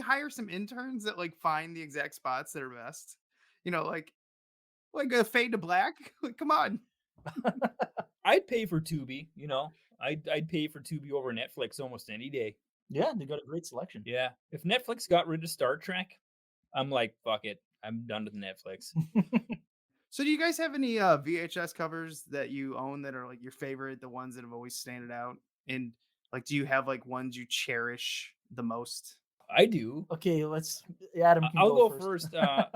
Speaker 3: hire some interns that like find the exact spots that are best? Like a fade to black. Like, come on.
Speaker 4: I'd pay for Tubi, I'd pay for Tubi over Netflix almost any day.
Speaker 5: Yeah, they got a great selection.
Speaker 4: Yeah. If Netflix got rid of Star Trek, I'm like, fuck it. I'm done with Netflix.
Speaker 3: So do you guys have any VHS covers that you own that are like your favorite, the ones that have always standed out? And like, do you have like ones you cherish the most?
Speaker 4: I do.
Speaker 5: Okay, Adam can
Speaker 4: I'll
Speaker 5: go
Speaker 4: go
Speaker 5: first.
Speaker 4: first.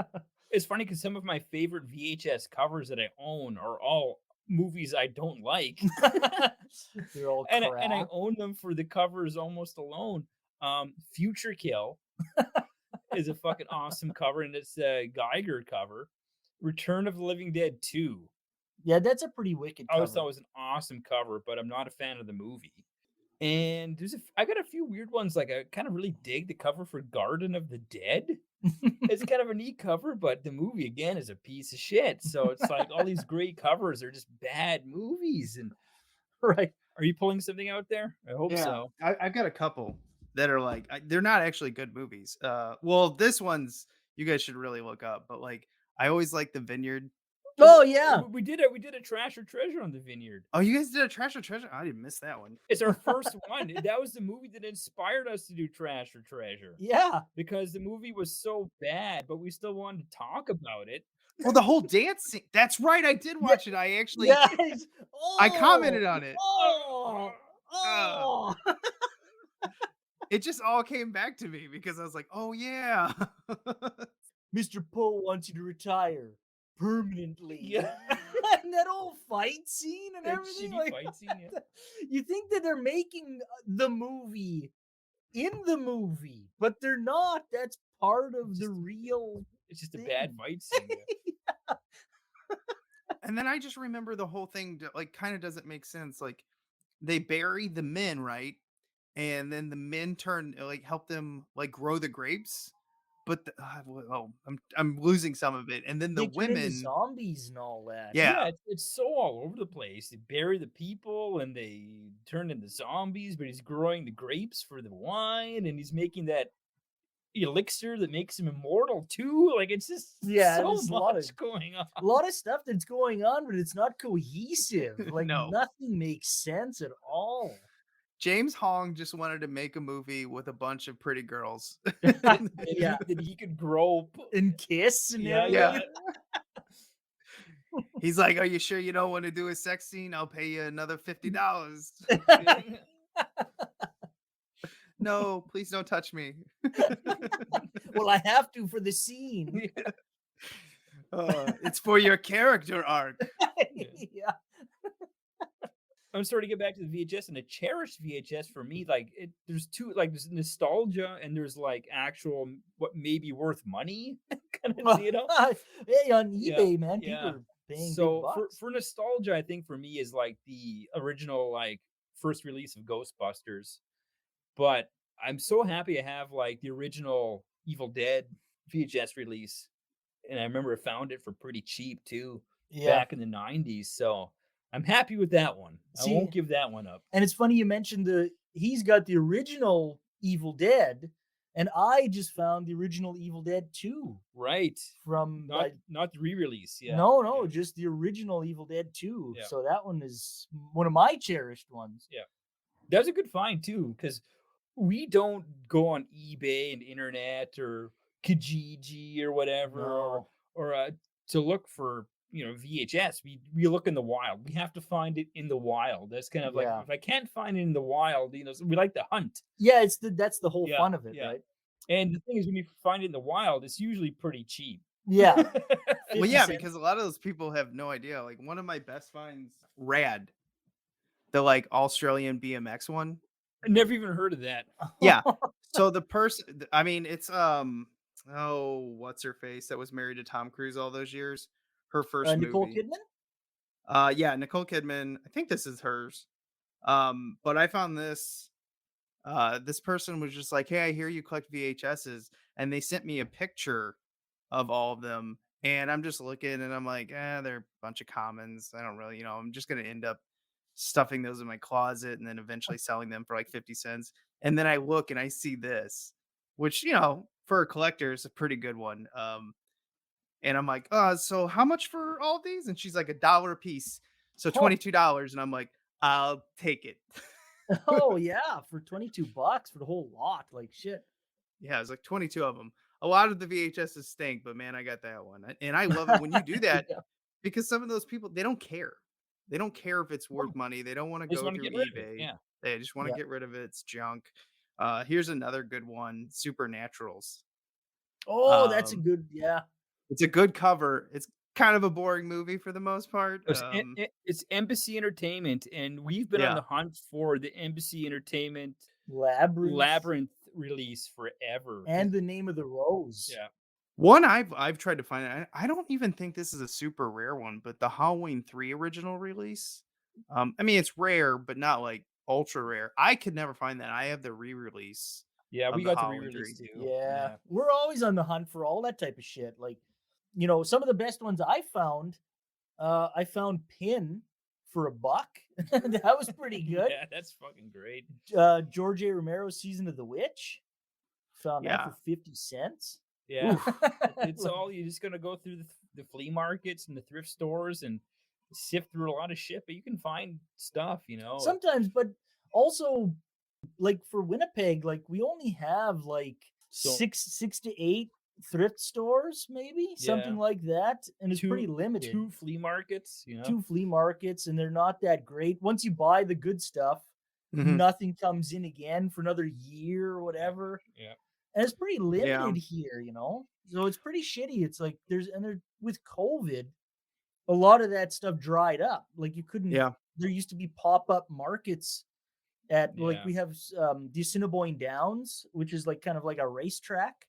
Speaker 4: It's funny because some of my favorite VHS covers that I own are all movies I don't like.
Speaker 5: They're all
Speaker 4: and
Speaker 5: crap.
Speaker 4: I own them for the covers almost alone. Future Kill is a fucking awesome cover, and it's a Geiger cover. Return of the Living Dead 2.
Speaker 5: Yeah, that's a pretty wicked
Speaker 4: I
Speaker 5: cover.
Speaker 4: always thought it was an awesome cover, but I'm not a fan of the movie. And I got a few weird ones. Like I kind of really dig the cover for Garden of the Dead. It's kind of a neat cover, but the movie again is a piece of shit. So it's like all these great covers are just bad movies. And
Speaker 5: Right.
Speaker 4: are you pulling something out there? I hope so.
Speaker 3: I've got a couple that are like they're not actually good movies. Well, this one's you guys should really look up, but like I always like The Vineyard.
Speaker 5: Oh yeah.
Speaker 4: We did a Trash or Treasure on The Vineyard.
Speaker 3: Oh, you guys did a Trash or Treasure? I didn't miss that one.
Speaker 4: It's our first one. That was the movie that inspired us to do Trash or Treasure.
Speaker 5: Yeah.
Speaker 4: Because the movie was so bad, but we still wanted to talk about it.
Speaker 3: Well, the whole dance scene. That's right. I did watch it. I actually
Speaker 5: Yes.
Speaker 3: I commented on it.
Speaker 5: Oh.
Speaker 3: It just all came back to me because I was like, oh yeah.
Speaker 5: Mr. Poe wants you to retire permanently.
Speaker 4: Yeah.
Speaker 5: And that whole fight scene and
Speaker 4: That
Speaker 5: everything.
Speaker 4: shitty fight scene, yeah.
Speaker 5: You think that they're making the movie in the movie, but they're not. That's part of the real.
Speaker 4: It's just a bad fight scene. Yeah.
Speaker 3: And then I just remember the whole thing like kind of doesn't make sense. Like they bury the men, right? And then the men help them like grow the grapes. But I'm losing some of it. And then the
Speaker 5: They turn into
Speaker 3: women
Speaker 5: zombies and all that.
Speaker 3: Yeah.
Speaker 4: It's so all over the place. They bury the people and they turn into zombies, but he's growing the grapes for the wine and he's making that elixir that makes him immortal too. Like it's just so
Speaker 5: there's
Speaker 4: much going on.
Speaker 5: a lot of stuff that's going on, but it's not cohesive. Like
Speaker 3: No.
Speaker 5: nothing makes sense at all.
Speaker 3: James Hong just wanted to make a movie with a bunch of pretty girls.
Speaker 5: Yeah.
Speaker 4: That he could grope.
Speaker 5: And kiss and
Speaker 4: Yeah,
Speaker 5: everything.
Speaker 4: yeah.
Speaker 3: He's like, are you sure you don't want to do a sex scene? I'll pay you another $50. No, please don't touch me.
Speaker 5: Well, I have to for the scene.
Speaker 3: It's for your character arc.
Speaker 5: Yeah.
Speaker 4: I'm starting to get back to the VHS, and a cherished VHS for me, like there's two, like there's nostalgia and there's like actual what may be worth money kind of, you know.
Speaker 5: Hey, on
Speaker 4: Yeah,
Speaker 5: eBay, man, people
Speaker 4: yeah.
Speaker 5: are paying
Speaker 4: So
Speaker 5: big bucks.
Speaker 4: for nostalgia, I think for me is like the original like first release of Ghostbusters. But I'm so happy I have like the original Evil Dead VHS release, and I remember I found it for pretty cheap too back in the 90s. So I'm happy with that one. I won't give that one up.
Speaker 5: And it's funny you mentioned he's got the original Evil Dead, and I just found the original Evil Dead 2.
Speaker 4: Right.
Speaker 5: From
Speaker 4: not the re-release. Yeah.
Speaker 5: No, just the original Evil Dead 2.
Speaker 4: Yeah.
Speaker 5: So that one is one of my cherished ones.
Speaker 4: Yeah. That was a good find too, because we don't go on eBay and internet or Kijiji or whatever or to look for VHS. We look in the wild. We have to find it in the wild. That's kind of like if I can't find it in the wild, we like to hunt.
Speaker 5: Yeah, that's the whole fun of it, right?
Speaker 4: And the thing is, when you find it in the wild, it's usually pretty cheap.
Speaker 5: Yeah.
Speaker 3: Well, yeah, because a lot of those people have no idea. Like one of my best finds, Rad, the like Australian BMX one.
Speaker 4: I never even heard of that.
Speaker 3: Yeah. So the person, I mean, it's what's her face that was married to Tom Cruise all those years? Her first movie.
Speaker 5: Nicole Kidman?
Speaker 3: Yeah, Nicole Kidman. I think this is hers. But I found this. This person was just like, hey, I hear you collect VHSs, and they sent me a picture of all of them, and I'm just looking, and I'm like, they're a bunch of commons. I don't really, I'm just gonna end up stuffing those in my closet and then eventually selling them for like 50 cents. And then I look and I see this, which for a collector is a pretty good one. And I'm like, so how much for all of these? And she's like $1 a piece, so $22. And I'm like, I'll take it.
Speaker 5: Oh yeah, for $22 for the whole lot, like shit.
Speaker 3: Yeah, it's like 22 of them. A lot of the VHSs stink, but man, I got that one, and I love it when you do that because some of those people, they don't care. They don't care if it's worth money. They don't want to go through eBay.
Speaker 4: Yeah,
Speaker 3: they just want to get rid of it. It's junk. Here's another good one: Supernaturals.
Speaker 5: Oh, that's a good. Yeah,
Speaker 3: it's a good cover. It's kind of a boring movie for the most part.
Speaker 4: It's Embassy Entertainment, and we've been on
Speaker 3: Yeah.
Speaker 4: the hunt for the Embassy Entertainment
Speaker 5: Labyrinth
Speaker 4: Labyrinth release forever.
Speaker 5: and the Name of the Rose.
Speaker 4: Yeah.
Speaker 3: One I've tried to find. I don't even think this is a super rare one, but the Halloween 3 original release. I mean it's rare, but not like ultra rare. I could never find that. I have the re-release
Speaker 4: Yeah,
Speaker 3: of
Speaker 4: we
Speaker 3: the
Speaker 4: got the
Speaker 3: Halloween
Speaker 4: re-release
Speaker 3: 3.
Speaker 4: too.
Speaker 5: Yeah,
Speaker 4: Yeah.
Speaker 5: we're always on the hunt for all that type of shit. Like, some of the best ones I found Pin for $1. That was pretty good.
Speaker 4: Yeah, that's fucking great.
Speaker 5: George A. Romero's Season of the Witch. Found that
Speaker 3: Yeah.
Speaker 5: for 50 cents.
Speaker 4: Yeah.
Speaker 3: Oof.
Speaker 4: It's all you're just gonna go through the flea markets and the thrift stores and sift through a lot of shit, but you can find stuff,
Speaker 5: Sometimes, but also like for Winnipeg, like we only have like
Speaker 4: So
Speaker 5: six to eight thrift stores, maybe something
Speaker 4: Yeah.
Speaker 5: like that, and it's pretty
Speaker 4: two
Speaker 5: limited.
Speaker 4: two flea markets,
Speaker 5: Two flea markets, and they're not that great. Once you buy the good stuff,
Speaker 3: Mhm.
Speaker 5: nothing comes in again for another year or whatever.
Speaker 4: Yeah.
Speaker 5: And it's pretty
Speaker 3: Yeah.
Speaker 5: limited here, So it's pretty shitty. It's like with COVID, a lot of that stuff dried up. Like you couldn't.
Speaker 3: Yeah.
Speaker 5: There used to be pop-up markets at like
Speaker 4: Yeah.
Speaker 5: we have the Assiniboine Downs, which is like kind of like a racetrack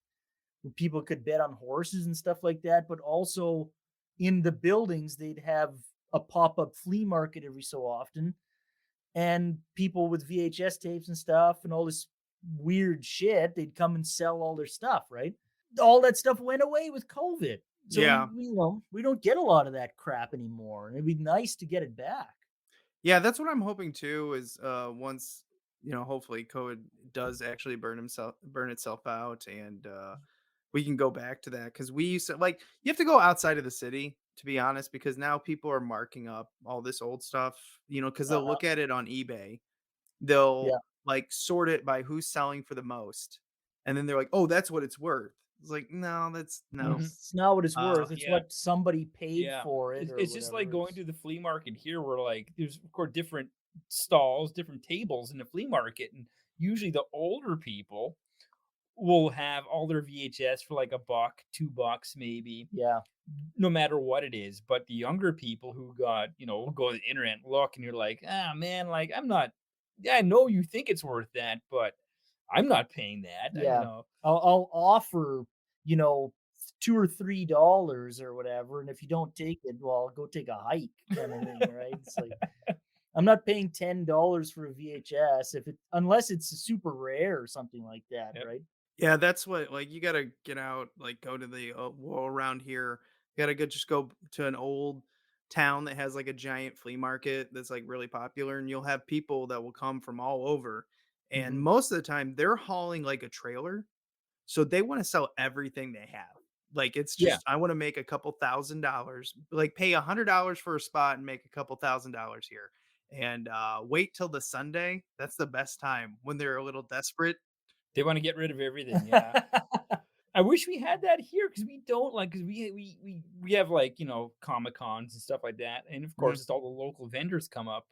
Speaker 5: where people could bet on horses and stuff like that. But also in the buildings, they'd have a pop-up flea market every so often, and people with VHS tapes and stuff and all this weird shit, they'd come and sell all their stuff, right? All that stuff went away with COVID. So
Speaker 3: Yeah.
Speaker 5: we don't get a lot of that crap anymore. And it'd be nice to get it back.
Speaker 3: Yeah, that's what I'm hoping too is once, hopefully COVID does actually burn itself out and we can go back to that cuz we used to like you have to go outside of the city to be honest because now people are marking up all this old stuff, cuz they'll
Speaker 5: Uh-huh.
Speaker 3: look at it on eBay. They'll
Speaker 5: Yeah.
Speaker 3: like sort it by who's selling for the most. And then they're like, "Oh, that's what it's worth." It's like, "No, that's no."
Speaker 4: Mhm.
Speaker 5: It's not what it's worth. It's
Speaker 4: Yeah.
Speaker 5: what somebody paid
Speaker 4: Yeah.
Speaker 5: for it
Speaker 4: It's,
Speaker 5: or
Speaker 4: it's just like
Speaker 5: whatever.
Speaker 4: going to the flea market here where like there's of course different stalls, different tables in the flea market, and usually the older people will have all their VHS for like $1, $2 maybe,
Speaker 5: Yeah.
Speaker 4: no matter what it is. But the younger people who got, will go to the internet and look, and you're like, ah, man, like I'm not. Yeah, I know you think it's worth that, but I'm not paying that.
Speaker 5: Yeah. I'll offer, you know, $2 or $3 or whatever. And if you don't take it, well, I'll go take a hike kind of thing, right? It's like I'm not paying $10 for a VHS unless it's super rare or something like that,
Speaker 4: Yep.
Speaker 3: right? Yeah, that's what like you gotta get out, like go to the well around here. You gotta just go to an old town that has like a giant flea market that's like really popular, and you'll have people that will come from all over. And
Speaker 5: Mhm.
Speaker 3: most of the time, they're hauling like a trailer, so they want to sell everything they have. Like it's
Speaker 4: Yeah.
Speaker 3: just I want to make a couple $1,000, like pay $100 for a spot and make a couple $1,000 here. And wait till the Sunday. That's the best time when they're a little desperate.
Speaker 4: They want to get rid of everything. Yeah. I wish we had that here because we don't like because we have like Comic Cons and stuff like that, and of course
Speaker 3: Mhm.
Speaker 4: it's all the local vendors come up.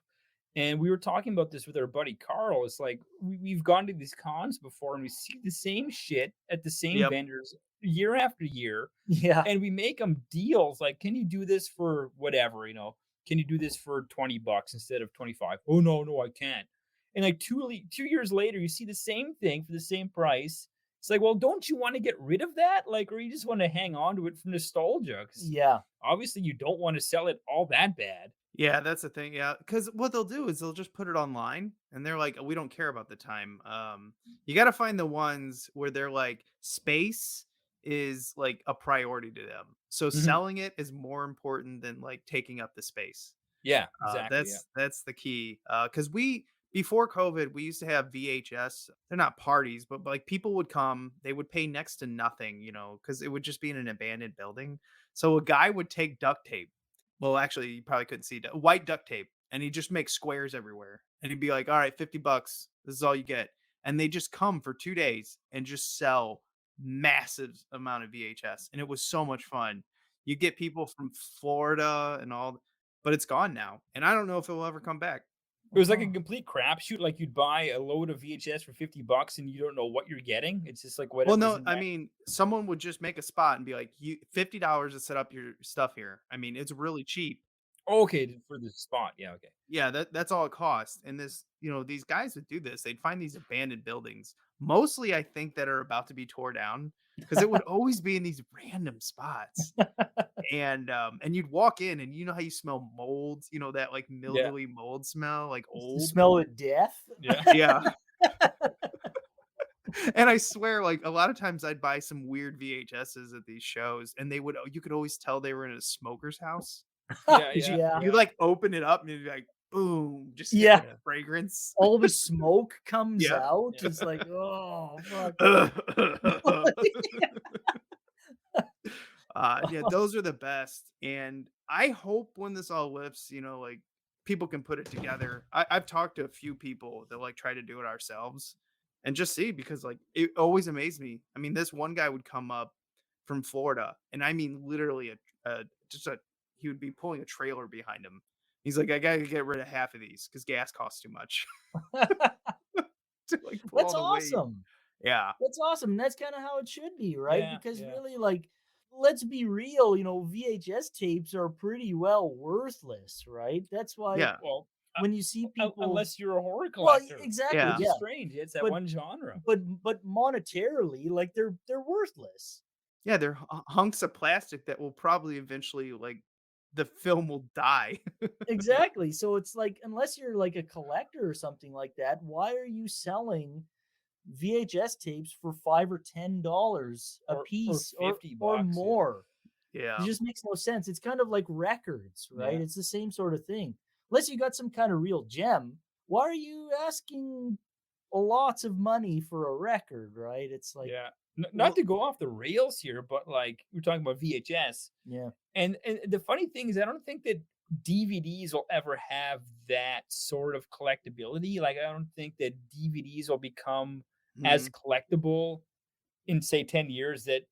Speaker 4: And we were talking about this with our buddy Carl. It's like we've gone to these cons before and we see the same shit at the same
Speaker 3: Yep.
Speaker 4: vendors year after year,
Speaker 5: Yeah.
Speaker 4: and we make them deals like, can you do this for whatever, can you do this for $20 instead of 25? Oh no, I can't. And like 2 years later, you see the same thing for the same price. It's like, well, don't you want to get rid of that? Like, or you just want to hang on to it for nostalgia? 'Cause
Speaker 5: Yeah.
Speaker 4: obviously you don't want to sell it all that bad.
Speaker 3: Yeah, that's the thing. Yeah, because what they'll do is they'll just put it online, and they're like, "We don't care about the time." You got to find the ones where they're like, space is like a priority to them. So
Speaker 4: Mhm.
Speaker 3: selling it is more important than like taking up the space.
Speaker 4: Yeah, exactly. Yeah.
Speaker 3: That's the key. Because we before COVID, we used to have VHS. They're not parties, but like people would come, they would pay next to nothing, because it would just be in an abandoned building. So a guy would take duct tape. Well, actually, you probably couldn't see white duct tape, and he'd just make squares everywhere. And he'd be like, "All right, $50. This is all you get." And they just come for 2 days and just sell massive amount of VHS, and it was so much fun. You get people from Florida and all, but it's gone now, and I don't know if it will ever come back.
Speaker 4: It was like a
Speaker 5: Uh-huh.
Speaker 4: complete crapshoot. Like you'd buy a load of VHS for $50 and you don't know what you're getting. It's just like
Speaker 3: Well,
Speaker 4: whatever's
Speaker 3: no,
Speaker 4: in
Speaker 3: I
Speaker 4: that.
Speaker 3: mean, someone would just make a spot and be like, "You $50 to set up your stuff here." I mean, it's really cheap.
Speaker 4: Oh, okay, for the spot. Yeah, okay.
Speaker 3: Yeah, that's all it costs. And these guys would do this. They'd find these abandoned buildings, mostly I think that are about to be tore down, because it would always be in these random spots. And you'd walk in and you know how you smell molds, that like
Speaker 4: Yeah,
Speaker 3: mildewy mold smell, like
Speaker 5: The
Speaker 3: old.
Speaker 5: smell of death.
Speaker 4: yeah.
Speaker 3: Yeah. And I swear, like a lot of times I'd buy some weird VHSs at these shows, and you could always tell they were in a smoker's house.
Speaker 4: Yeah,
Speaker 3: 'Cause
Speaker 4: yeah,
Speaker 5: Yeah.
Speaker 3: you
Speaker 4: yeah.
Speaker 3: like open it up and you'd be like, boom, just get
Speaker 5: Yeah.
Speaker 3: like fragrance.
Speaker 5: All the smoke comes
Speaker 3: Yeah.
Speaker 5: out.
Speaker 4: Yeah.
Speaker 5: It's like, oh fuck.
Speaker 3: Yeah, those are the best. And I hope when this all lifts, like people can put it together. I've talked to a few people that like try to do it ourselves and just see, because like it always amazed me. I mean, this one guy would come up from Florida, and I mean literally he would be pulling a trailer behind him. He's like, I gotta get rid of half of these because gas costs too much to like pull
Speaker 5: That's
Speaker 3: all the weight.
Speaker 5: awesome.
Speaker 3: Yeah.
Speaker 5: That's awesome. And that's kind of how it should be, right?
Speaker 4: Yeah,
Speaker 5: Because
Speaker 4: yeah.
Speaker 5: really, like, let's be real, VHS tapes are pretty well worthless, right? That's why
Speaker 3: Yeah.
Speaker 4: Well,
Speaker 5: when you see people,
Speaker 4: unless you're a horror
Speaker 5: well,
Speaker 4: collector,
Speaker 5: exactly,
Speaker 3: Yeah.
Speaker 4: which
Speaker 5: yeah.
Speaker 4: is strange. It's that
Speaker 5: But-
Speaker 4: one genre.
Speaker 5: But monetarily, like they're worthless.
Speaker 3: Yeah, they're hunks of plastic that will probably eventually, like, the film will die.
Speaker 5: Exactly. So it's like, unless you're like a collector or something like that, why are you selling VHS tapes for $5 or $10 a
Speaker 4: Or
Speaker 5: piece
Speaker 4: $50,
Speaker 5: or
Speaker 4: yeah.
Speaker 5: more?
Speaker 3: Yeah.
Speaker 5: It just makes no sense. It's kind of like records, right?
Speaker 4: Yeah.
Speaker 5: It's the same sort of thing. Unless you got some kind of real gem, why are you asking lots of money for a record, right? It's like,
Speaker 4: Yeah.
Speaker 5: well-
Speaker 4: Not to go off the rails here, but like we're talking about VHS.
Speaker 5: yeah.
Speaker 4: And the funny thing is, I don't think that DVDs will ever have that sort of collectability. Like, I don't think that DVDs will become as collectible in, say, 10 years that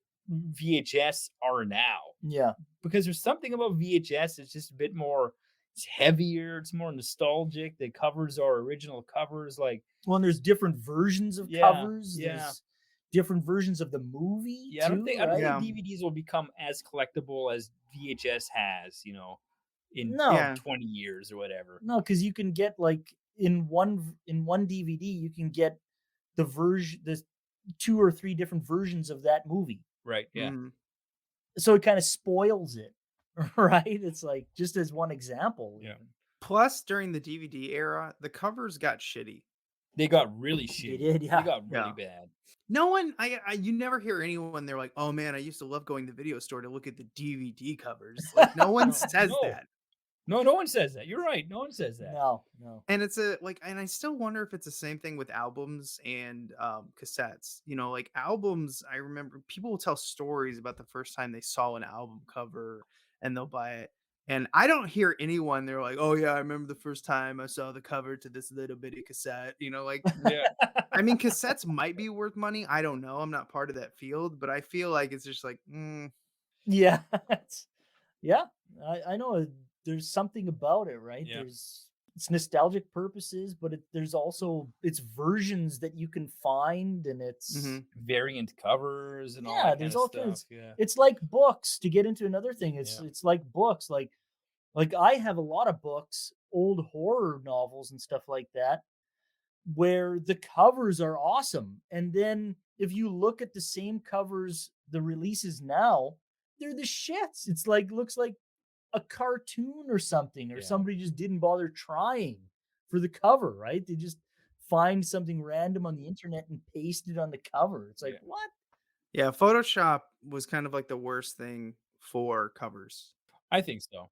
Speaker 4: VHS are now.
Speaker 5: Yeah.
Speaker 4: Because there's something about VHS that's just a bit more, it's heavier, it's more nostalgic. The covers are original covers. Like,
Speaker 5: Well, and there's different versions of
Speaker 4: Yeah,
Speaker 5: covers.
Speaker 4: yeah.
Speaker 5: There's different versions of the movie.
Speaker 4: yeah, I don't
Speaker 5: too,
Speaker 4: think
Speaker 5: right?
Speaker 3: Yeah.
Speaker 4: DVDs will become as collectible as VHS has, in
Speaker 5: No.
Speaker 3: Yeah.
Speaker 4: 20 years or whatever.
Speaker 5: No, because you can get like in one DVD, you can get the 2 or 3 different versions of that movie.
Speaker 4: Right. Yeah.
Speaker 5: So it kind of spoils it, right? It's like, just as one example.
Speaker 4: Yeah.
Speaker 3: Plus, during the DVD era, the covers got shitty.
Speaker 4: They got really shitty.
Speaker 5: did, yeah.
Speaker 4: They got really
Speaker 3: Yeah.
Speaker 4: bad.
Speaker 3: No one, you never hear anyone. They're like, "Oh man, I used to love going to the video store to look at the DVD covers." Like, no one says
Speaker 4: No.
Speaker 3: that.
Speaker 4: No one says that. You're right. No one says that.
Speaker 5: No.
Speaker 3: And and I still wonder if it's the same thing with albums and cassettes. Like albums, I remember people will tell stories about the first time they saw an album cover and they'll buy it. And I don't hear anyone, they're like, "Oh yeah, I remember the first time I saw the cover to this little bitty cassette." Like,
Speaker 4: Yeah.
Speaker 3: I mean, cassettes might be worth money. I don't know. I'm not part of that field, but I feel like it's just like,
Speaker 5: Yeah. Yeah. I know there's something about it, right?
Speaker 4: Yeah.
Speaker 5: It's nostalgic purposes, but there's also it's versions that you can find, and it's
Speaker 4: Variant covers and all
Speaker 5: Yeah,
Speaker 4: that
Speaker 5: there's
Speaker 4: kind
Speaker 5: all
Speaker 4: of stuff.
Speaker 5: kinds-
Speaker 4: Yeah.
Speaker 5: it's like books. To get into another thing, it's like books. Like I have a lot of books, old horror novels and stuff like that, where the covers are awesome. And then if you look at the same covers, the releases now, they're the shits. It's like, looks like a cartoon or something, or
Speaker 4: Yeah.
Speaker 5: somebody just didn't bother trying for the cover, right? They just find something random on the internet and paste it on the cover. It's like,
Speaker 4: Yeah.
Speaker 5: what?
Speaker 3: yeah, Photoshop was kind of like the worst thing for covers.
Speaker 4: I think so.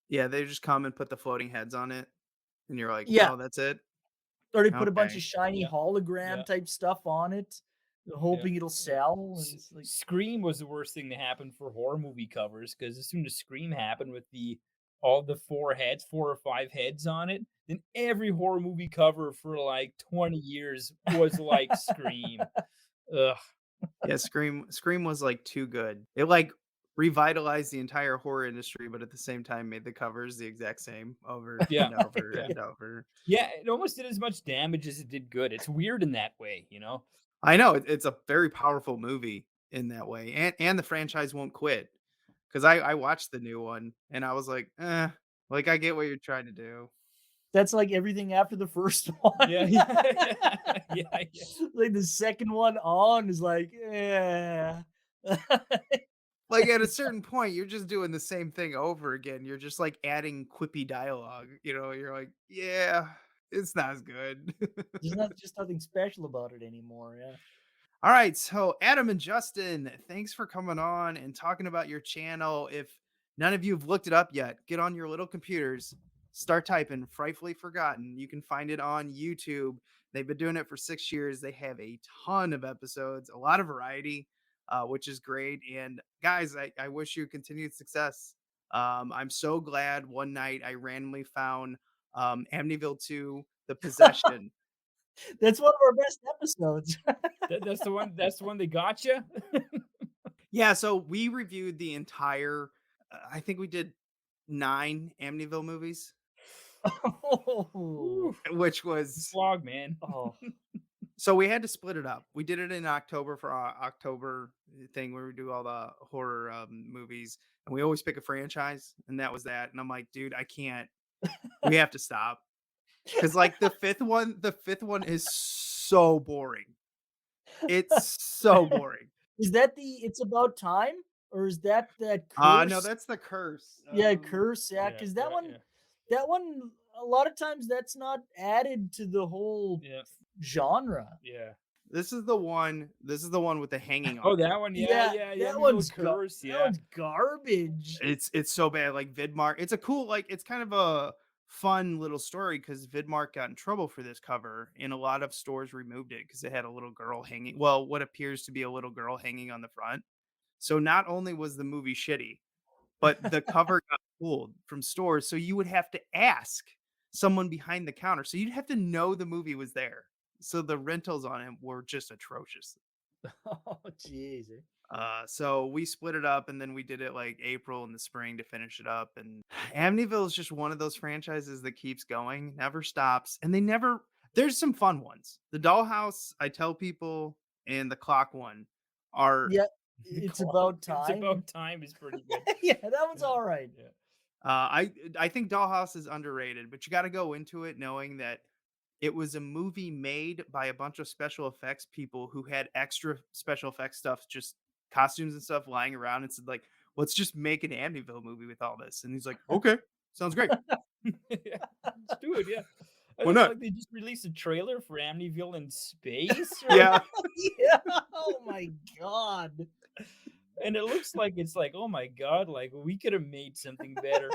Speaker 3: Yeah, they just come and put the floating heads on it, and you're like,
Speaker 5: Yeah.
Speaker 3: "Oh, that's it."
Speaker 5: Or they put a bunch
Speaker 3: Okay.
Speaker 5: of shiny
Speaker 4: Yeah.
Speaker 5: hologram
Speaker 4: Yeah.
Speaker 5: type stuff on it, hoping it'll sell. And it's like,
Speaker 4: Scream was the worst thing to happen for horror movie covers, because as soon as Scream happened with all the 4 or 5 heads on it, then every horror movie cover for like 20 years was like Scream. Ugh.
Speaker 3: Yeah, Scream was like too good. It like revitalized the entire horror industry, but at the same time made the covers the exact same over
Speaker 4: Yeah.
Speaker 3: and over
Speaker 4: Yeah.
Speaker 3: and over.
Speaker 4: Yeah, it almost did as much damage as it did good. It's weird in that way, you know?
Speaker 3: I know it's a very powerful movie in that way, and the franchise won't quit. Because I watched the new one and I was like, like I get what you're trying to do.
Speaker 5: That's like everything after the first one.
Speaker 4: Yeah, yeah, yeah, yeah.
Speaker 5: Like the second one on is like, yeah.
Speaker 3: Like at a certain point, you're just doing the same thing over again. You're just like adding quippy dialogue. You're like, yeah, it's not as good.
Speaker 5: There's not just nothing special about it anymore. Yeah.
Speaker 3: All right, so Adam and Justin, thanks for coming on and talking about your channel. If none of you have looked it up yet, get on your little computers, start typing Frightfully Forgotten. You can find it on YouTube. They've been doing it for 6 years. They have a ton of episodes, a lot of variety, which is great. And guys, I wish you continued success. I'm so glad one night I randomly found Amityville 2, The Possession.
Speaker 5: That's one of our best episodes.
Speaker 4: That's the one. That's the one that got you.
Speaker 3: Yeah, so we reviewed the entire. I think we did 9 Amityville movies,
Speaker 5: Oh.
Speaker 3: which was
Speaker 4: Slog, man.
Speaker 5: Oh.
Speaker 3: so we had to split it up. We did it in October for our October thing where we do all the horror movies, and we always pick a franchise, and that was that. And I'm like, dude, I can't. We have to stop because like the fifth one is so boring. It's so boring.
Speaker 5: Is that the It's About Time? Or is that curse?
Speaker 3: No, that's The Curse.
Speaker 5: Yeah, curse. Yeah,
Speaker 4: Yeah,
Speaker 5: because that
Speaker 4: yeah,
Speaker 5: one,
Speaker 4: yeah.
Speaker 5: that one, a lot of times that's not added to the whole
Speaker 4: Yeah,
Speaker 5: genre.
Speaker 4: yeah.
Speaker 3: This is the one. This is the one with the hanging.
Speaker 4: Oh,
Speaker 3: on.
Speaker 4: that one. Yeah, yeah, yeah.
Speaker 5: That one's
Speaker 4: curse.
Speaker 5: That
Speaker 4: Yeah.
Speaker 5: one's garbage.
Speaker 3: It's so bad. Like Vidmark, it's a cool, like it's kind of a fun little story because Vidmark got in trouble for this cover, and a lot of stores removed it because it had a little girl hanging. Well, what appears to be a little girl hanging on the front. So not only was the movie shitty, but the cover got pulled from stores. So you would have to ask someone behind the counter. So you'd have to know the movie was there. So the rentals on it were just atrocious.
Speaker 5: Oh, jeez.
Speaker 3: So we split it up and then we did it like April in the spring to finish it up. And Amityville is just one of those franchises that keeps going, never stops. And there's some fun ones. The Dollhouse, I tell people, and the Clock one are,
Speaker 5: Yeah, It's About Time.
Speaker 4: It's About Time is pretty good.
Speaker 5: Yeah, that one's all right.
Speaker 4: Yeah.
Speaker 3: I think Dollhouse is underrated, but you got to go into it knowing that it was a movie made by a bunch of special effects people who had extra special effects stuff, just costumes and stuff lying around, and said like, let's just make an Amityville movie with all this. And he's like, okay, sounds great.
Speaker 4: Yeah, let's do it. Yeah. I
Speaker 3: Why
Speaker 4: think,
Speaker 3: not?
Speaker 4: like, they just released a trailer for Amityville in space.
Speaker 3: Yeah.
Speaker 5: Yeah. Oh my god.
Speaker 4: And it looks like it's like, oh my god, like we could have made something better.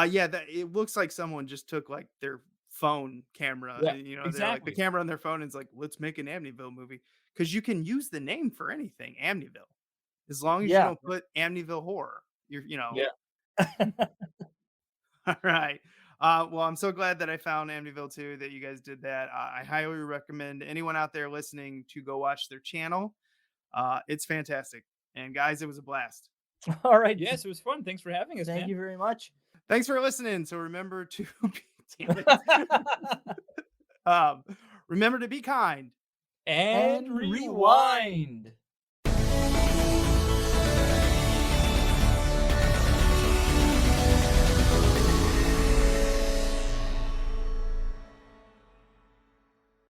Speaker 3: Yeah, it looks like someone just took like their phone camera,
Speaker 4: Yeah,
Speaker 3: they're like the
Speaker 4: exactly.
Speaker 3: camera on their phone, and it's like, let's make an Amityville movie. Because you can use the name for anything, Amityville. As long as you
Speaker 5: Yeah.
Speaker 3: don't put Amityville horror.
Speaker 4: Yeah.
Speaker 3: All right. Well, I'm so glad that I found Amityville 2, that you guys did that. I highly recommend anyone out there listening to go watch their channel. It's fantastic. And guys, it was a blast.
Speaker 5: All right.
Speaker 4: Yes, it was fun. Thanks for having us,
Speaker 5: Thank
Speaker 4: man.
Speaker 5: you very much.
Speaker 3: Thanks for listening. So remember to damn it. Remember to be kind.
Speaker 4: And rewind.